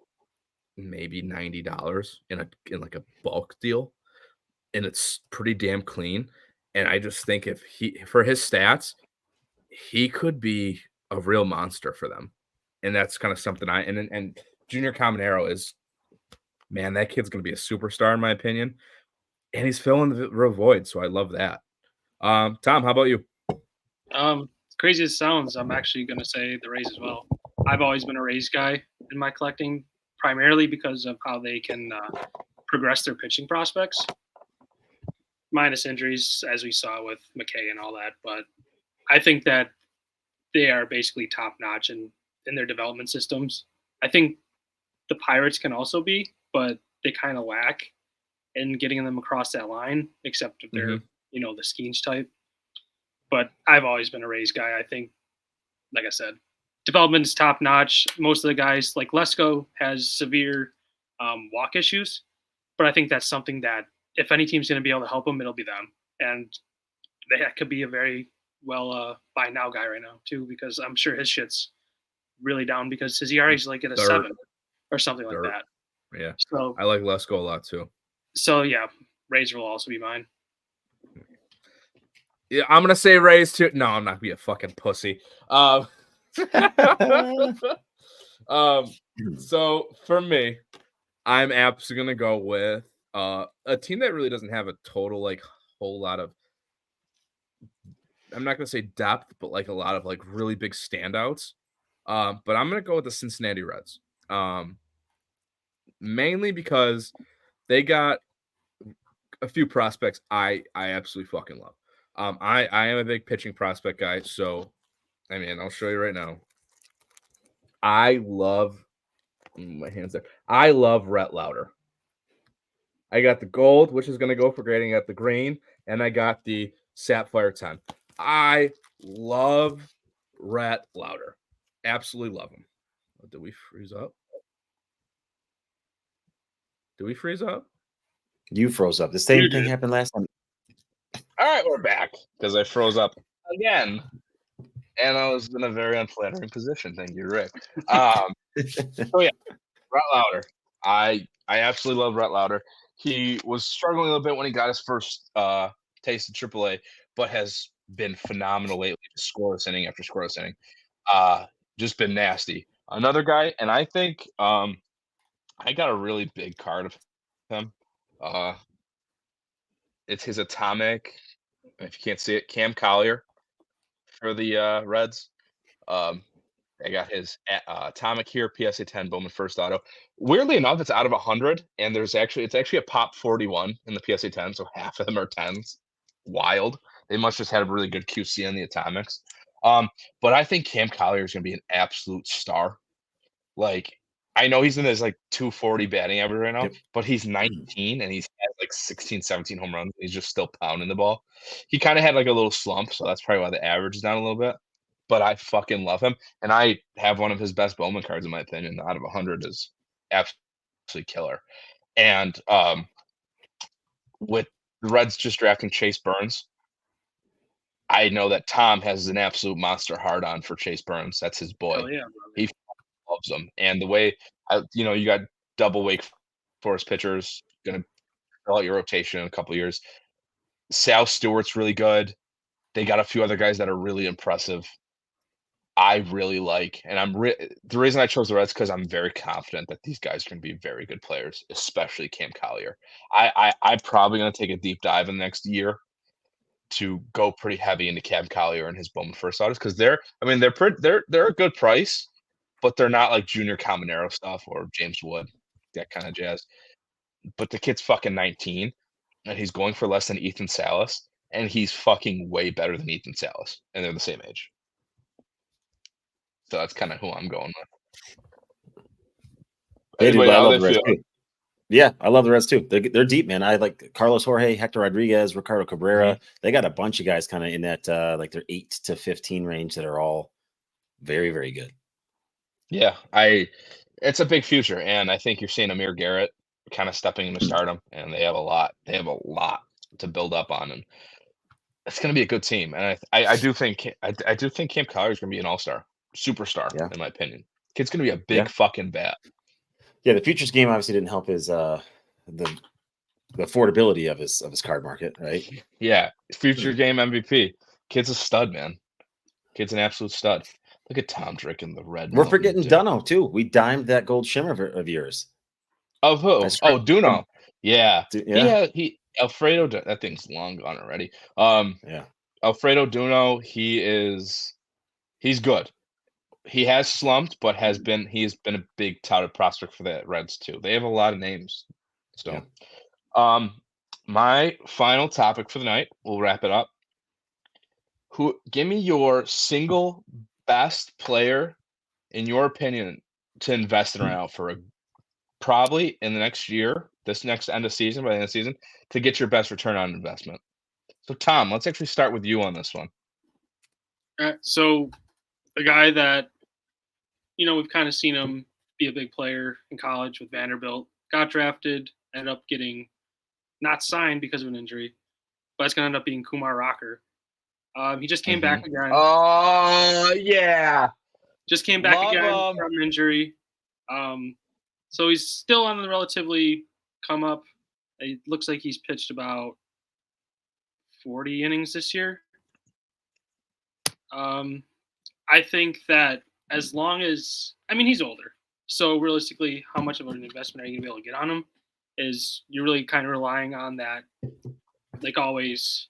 maybe $90 in like a bulk deal, and it's pretty damn clean. And I just think if for his stats, he could be a real monster for them. And that's kind of something and Junior Caminero is, man, that kid's gonna be a superstar in my opinion. And he's filling the real void, so I love that. Tom, how about you? Crazy as it sounds, I'm actually going to say the Rays as well. I've always been a Rays guy in my collecting, primarily because of how they can progress their pitching prospects, minus injuries, as we saw with McKay and all that. But I think that they are basically top notch in their development systems. I think the Pirates can also be, but they kind of lack in getting them across that line, except if they're, the Skeens type. But I've always been a Rays guy. I think, like I said, development is top notch. Most of the guys, like Lesko, has severe walk issues, but I think that's something that if any team's going to be able to help him, it'll be them. And that could be a very well buy now guy right now too, because I'm sure his shit's really down because his ERA is like at a 7 or something like that. Yeah. So I like Lesko a lot too. So yeah, Rays will also be mine. Yeah, I'm gonna say Rays too. No, I'm not gonna be a fucking pussy. So for me, I'm absolutely gonna go with a team that really doesn't have a total like whole lot of, I'm not gonna say depth, but like a lot of like really big standouts. But I'm gonna go with the Cincinnati Reds. Mainly because they got a few prospects I absolutely fucking love. I am a big pitching prospect guy, so I mean I'll show you right now. I love my hands there. I love Rhett Lauder. I got the gold, which is going to go for grading at the green, and I got the Sapphire 10. I love Rhett Lauder. Absolutely love him. Oh, did we freeze up? Did we freeze up? You froze up. The same thing happened last time. All right, we're back because I froze up again, and I was in a very unflattering position. Thank you, Rick. So yeah, Rhett Lauder. I absolutely love Rhett Lauder. He was struggling a little bit when he got his first taste of AAA, but has been phenomenal lately. Just scoreless inning after scoreless inning. Just been nasty. Another guy, and I think I got a really big card of him. It's his atomic. If you can't see it, Cam Collier for the Reds. I got his Atomic here, PSA 10 Bowman first auto. Weirdly enough, it's out of 100, and it's actually a pop 41 in the PSA 10, so half of them are 10s. Wild. They must just have a really good QC on the Atomics. But I think Cam Collier is going to be an absolute star. Like, I know he's in his like 240 batting average right now, Yep. but he's 19 and he's had like 16, 17 home runs. He's just still pounding the ball. He kind of had like a little slump, so that's probably why the average is down a little bit. But I fucking love him, and I have one of his best Bowman cards in my opinion. Out of 100 is absolutely killer. And with the Reds just drafting Chase Burns, I know that Tom has an absolute monster hard on for Chase Burns. That's his boy. Hell yeah, brother. He loves them, and the way you got double Wake Forest pitchers gonna fill out your rotation in a couple years. Sal Stewart's really good. They got a few other guys that are really impressive. I really like, and the reason I chose the Reds because I'm very confident that these guys are going to be very good players, especially Cam Collier. I'm probably going to take a deep dive in the next year to go pretty heavy into Cam Collier and his Bowman first autos because they're a good price, but they're not like Junior Caminero stuff or James Wood, that kind of jazz. But the kid's fucking 19, and he's going for less than Ethan Salas, and he's fucking way better than Ethan Salas, and they're the same age. So that's kind of who I'm going with. They do, Anybody, but I how love they the Reds feel? too. Yeah, I love the Reds too. They're deep, man. I like Carlos Jorge, Hector Rodriguez, Ricardo Cabrera. They got a bunch of guys kind of in that like their 8 to 15 range that are all very, very good. Yeah, it's a big future, and I think you're seeing Amir Garrett kind of stepping into stardom, and they have a lot to build up on, and it's going to be a good team. And I do think Cam Collier is going to be an all-star, superstar, Yeah. in my opinion. Kid's going to be a big Yeah. fucking bat. Yeah, the futures game obviously didn't help his the affordability of his card market, right? Yeah, future game MVP. Kid's a stud, man. Kid's an absolute stud. Look at Tom drinking the red. We're Mountain forgetting Dew. Dunno too. We dimed that gold shimmer of yours. Of who? That's Oh, right. Duno. Yeah. Yeah. He Alfredo. That thing's long gone already. Yeah. Alfredo Duno. He's good. He has slumped, but he's been a big touted prospect for the Reds too. They have a lot of names. So, my final topic for the night. We'll wrap it up. Give me your single best player, in your opinion, to invest in right now for probably in the next year, this next end of season, by the end of the season, to get your best return on investment. So, Tom, let's actually start with you on this one. So, a guy that, we've kind of seen him be a big player in college with Vanderbilt, got drafted, ended up getting not signed because of an injury, but it's going to end up being Kumar Rocker. He just came back again. Oh, yeah. Just came back again from injury. So he's still on the relatively come up. It looks like he's pitched about 40 innings this year. I think that as long as, he's older. So realistically, how much of an investment are you going to be able to get on him? Is you're really kind of relying on that, like always,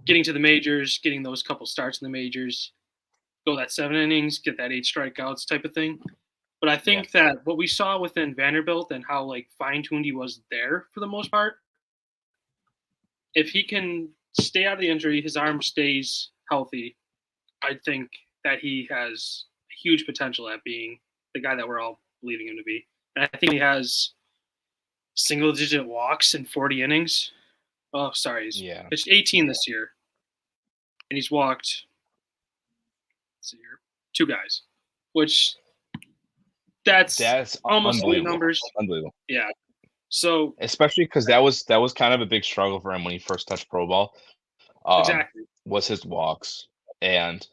getting to the majors, getting those couple starts in the majors, go that 7 innings, get that 8 strikeouts type of thing. But I think that what we saw within Vanderbilt and how fine-tuned he was there for the most part, if he can stay out of the injury, his arm stays healthy, I think that he has huge potential at being the guy that we're all believing him to be. And I think he has single-digit walks in 40 innings. Oh, sorry. He's pitched 18 this year. And he's walked 2 guys, which that's almost unbelievable. numbers. Unbelievable. Yeah. So especially because that was kind of a big struggle for him when he first touched pro ball. Exactly. Was his walks. And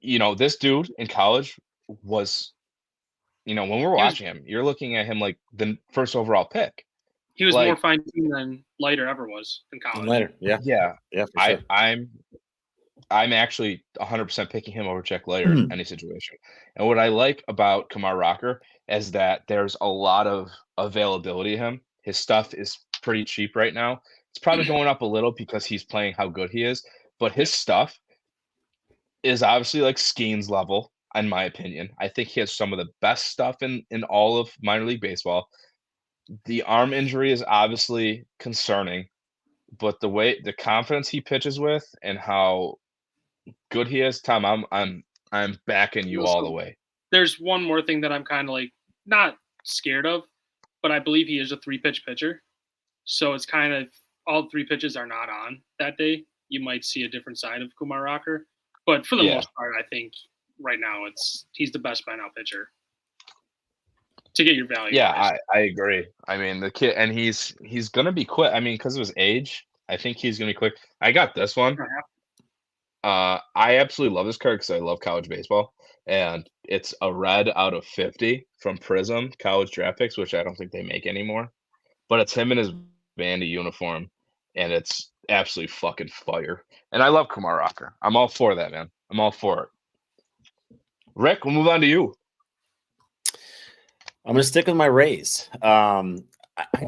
this dude in college was, when we're watching him, you're looking at him like the first overall pick. He was more fine-tuned than Leiter ever was in college. Leiter, yeah. For sure. I'm actually 100% picking him over Jack Leiter in any situation. And what I like about Kumar Rocker is that there's a lot of availability of him. His stuff is pretty cheap right now. It's probably going up a little because he's playing how good he is, but his stuff is obviously like Skeens level. in my opinion. I think he has some of the best stuff in all of minor league baseball. The arm injury is obviously concerning, but the confidence he pitches with and how good he is, Tom, I'm backing you all the way. There's one more thing that I'm kind of like not scared of, but I believe he is a 3-pitch pitcher. So it's kind of all 3 pitches are not on that day. You might see a different side of Kumar Rocker, but for the most part, I think right now he's the best by now pitcher to get your value. Yeah, I agree. I mean, the kid, and he's gonna be quick. I mean, because of his age, I think he's gonna be quick. I got this one. I absolutely love this card because I love college baseball, and it's a red out of 50 from Prism College Draft Picks, which I don't think they make anymore. But it's him in his Vandy uniform, and it's absolutely fucking fire. And I love Kumar Rocker. I'm all for that, man. I'm all for it. Rick, we'll move on to you. I'm going to stick with my Rays. I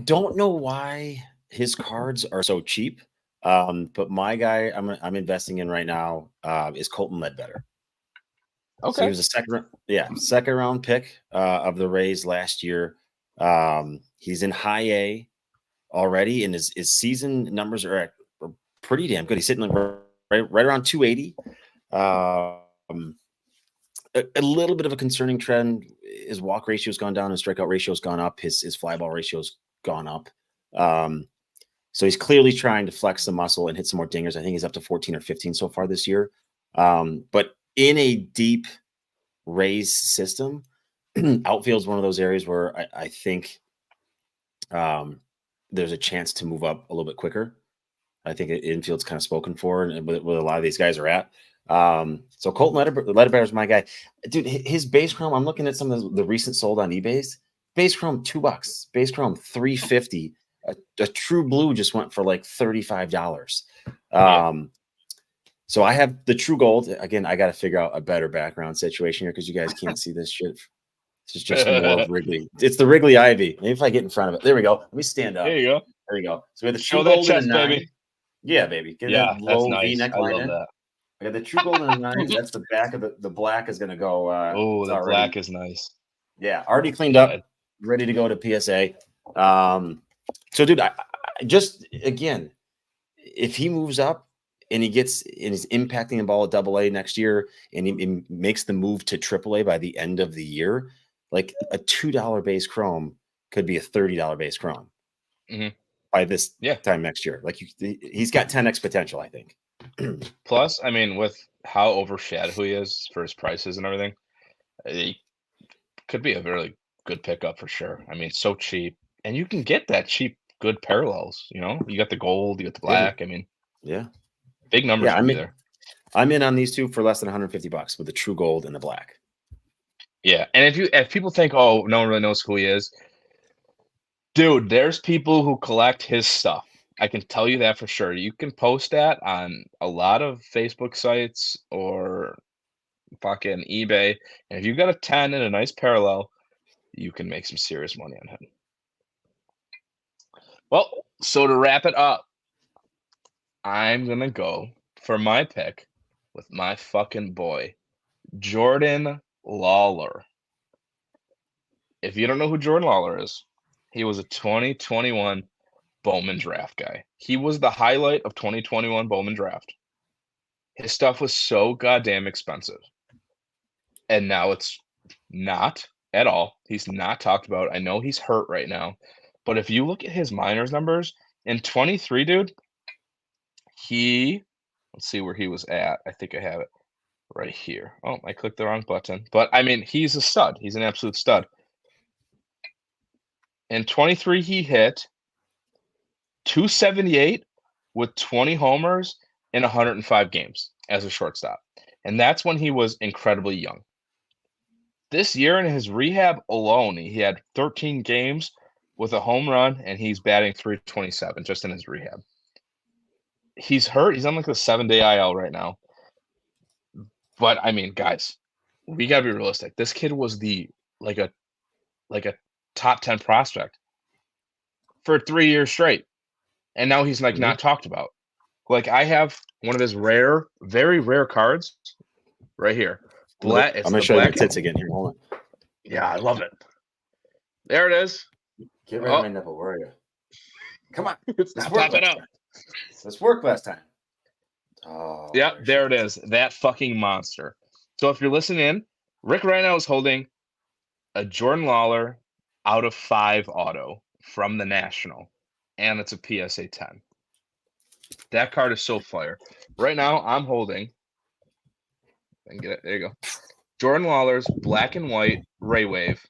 don't know why his cards are so cheap, but my guy I'm investing in right now is Colton Ledbetter. Okay, so he was a second round pick of the Rays last year. He's in high A already, and his season numbers are pretty damn good. He's sitting like right around 280. A little bit of a concerning trend. His walk ratio's gone down, his strikeout ratio's gone up, his fly ball ratio's gone up. So he's clearly trying to flex the muscle and hit some more dingers. I think he's up to 14 or 15 so far this year. But in a deep Rays system, outfield's one of those areas where I think there's a chance to move up a little bit quicker. I think infield's kind of spoken for, and where a lot of these guys are at. So Colton Ledbetter is my guy, dude. His base chrome, I'm looking at some of the recent sold on eBay's. Base chrome $2, base chrome $350. A true blue just went for like $35. So I have the true gold. Again, I got to figure out a better background situation here because you guys can't see this shit. This is just more of Wrigley. It's the Wrigley Ivy. Maybe if I get in front of it, there we go. Let me stand up. There you go. There we go. So we have the Show true that gold chest, in a 9. baby. Yeah, baby. Get Yeah, that that's low nice. V-neck I line love in. that. I got the true gold in a 9. That's the back of the black is going to go. Oh, the black is nice. Yeah, already cleaned up, ready to go to PSA. So, dude, I just again, if he moves up and he gets and is impacting the ball at AA next year, and he makes the move to AAA by the end of the year, like a $2 base chrome could be a $30 base chrome by this time next year. Like he's got 10x potential, I think. Plus, I mean, with how overshadowed he is for his prices and everything, he could be a really good pickup for sure. I mean, so cheap, and you can get that cheap, good parallels. You know, you got the gold, you got the black. I mean, big numbers will be there. I'm in on these two for less than $150 with the true gold and the black. Yeah, and if people think, oh, no one really knows who he is, dude, there's people who collect his stuff. I can tell you that for sure. You can post that on a lot of Facebook sites or fucking eBay, and if you've got a 10 and a nice parallel, you can make some serious money on him. Well, so to wrap it up, I'm gonna go for my pick with my fucking boy, Jordan Lawler. If you don't know who Jordan Lawler is, he was a 2021 Bowman draft guy. He was the highlight of 2021 Bowman draft. His stuff was so goddamn expensive. And now it's not at all. He's not talked about. I know he's hurt right now. But if you look at his minors numbers, in 23, dude, let's see where he was at. I think I have it right here. Oh, I clicked the wrong button. But, I mean, he's a stud. He's an absolute stud. In 23, he hit 278 with 20 homers in 105 games as a shortstop. And that's when he was incredibly young. This year in his rehab alone, he had 13 games with a home run, and he's batting .327 just in his rehab. He's hurt. He's on like a 7-day IL right now. But, I mean, guys, we got to be realistic. This kid was like a top 10 prospect for 3 years straight. And now he's like not talked about. Like I have one of his very rare cards right here. black. I'm It's gonna the show you my black. tits again here. Hold on. Yeah, I love it. There it is. Get rid of my nipple. Where are you? Come on. It's Let's not work popping last up. time. Let's work last time. Oh. Yeah, there it is. That fucking monster. So if you're listening in, Rick right now is holding a Jordan Lawler out of 5 auto from the National, and it's a PSA 10. That card is so fire. Right now, I'm holding. I can get it. There you go. Jordan Lawler's black and white Ray Wave,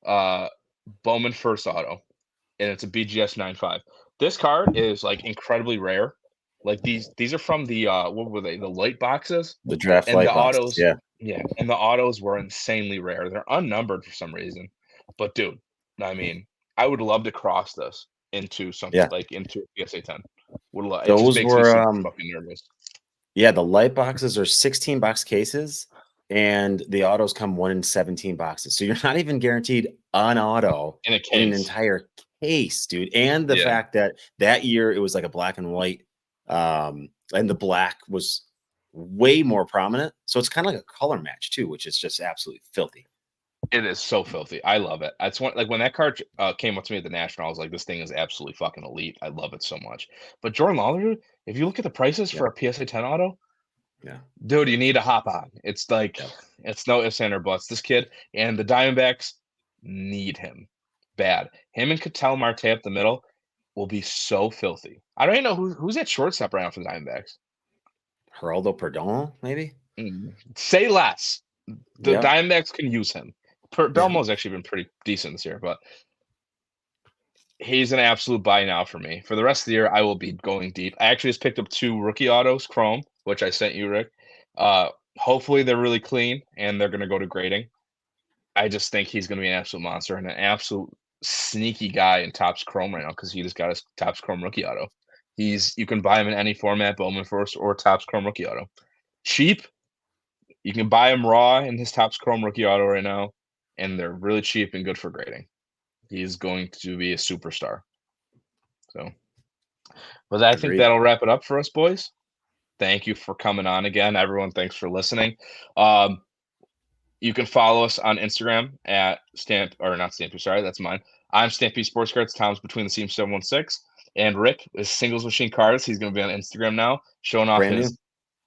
Bowman first auto, and it's a BGS 95. This card is like incredibly rare. Like these are from the what were they? The light boxes. The draft And light the boxes. autos, Yeah. and the autos were insanely rare. They're unnumbered for some reason. But dude, I mean, I would love to cross this into something Yeah. like into a PSA 10. Would love, it just Those makes me were super fucking nervous. yeah, the light boxes are 16 box cases, and the autos come 1 in 17 boxes. So you're not even guaranteed an auto In a in an case. entire case, dude. And the Yeah. fact that year it was like a black and white, and the black was way more prominent. So it's kind of like a color match too, which is just absolutely filthy. It is so filthy. I love it. That's one like when that card came up to me at the National, I was like, this thing is absolutely fucking elite. I love it so much. But Jordan Lawler, if you look at the prices for a PSA 10 auto, Yeah. dude, you need to hop on. It's like it's no ifs, ands, or buts. This kid and the Diamondbacks need him bad. Him and Ketel Marte up the middle will be so filthy. I don't even know who's at shortstop right now for the Diamondbacks. Geraldo Perdomo, maybe? Say less. The Yeah. Diamondbacks can use him. Belmo's actually been pretty decent this year, but he's an absolute buy now for me. For the rest of the year, I will be going deep. I actually just picked up 2 rookie autos, Chrome, which I sent you, Rick. Hopefully they're really clean and they're going to go to grading. I just think he's going to be an absolute monster and an absolute sneaky guy in Topps Chrome right now because he just got his Topps Chrome rookie auto. You can buy him in any format, Bowman first or Topps Chrome rookie auto. Cheap. You can buy him raw in his Topps Chrome rookie auto right now, and they're really cheap and good for grading. He is going to be a superstar. So, but I think that'll wrap it up for us, boys. Thank you for coming on again, everyone. Thanks for listening. You can follow us on Instagram at not Stampy, sorry, that's mine. I'm Stampy Sports Cards. Tom's Between the Seams 716. And Rick is Singles Machine Cards. He's going to be on Instagram now, showing off his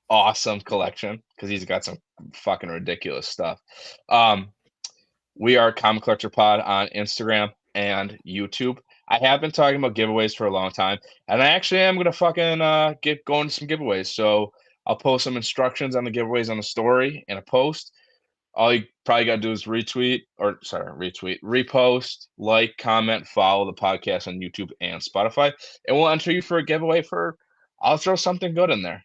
awesome collection because he's got some fucking ridiculous stuff. We are Comic Collector Pod on Instagram and YouTube. I have been talking about giveaways for a long time, and I actually am going to fucking get going to some giveaways. So I'll post some instructions on the giveaways on the story in a post. All you probably got to do is repost, like, comment, follow the podcast on YouTube and Spotify, and we'll enter you for a giveaway I'll throw something good in there.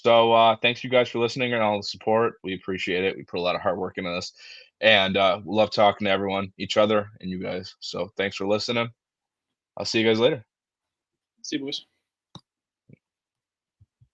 So thanks you guys for listening and all the support. We appreciate it. We put a lot of hard work into this, and we love talking to everyone, each other, and you guys. So thanks for listening. I'll see you guys later. See you, boys.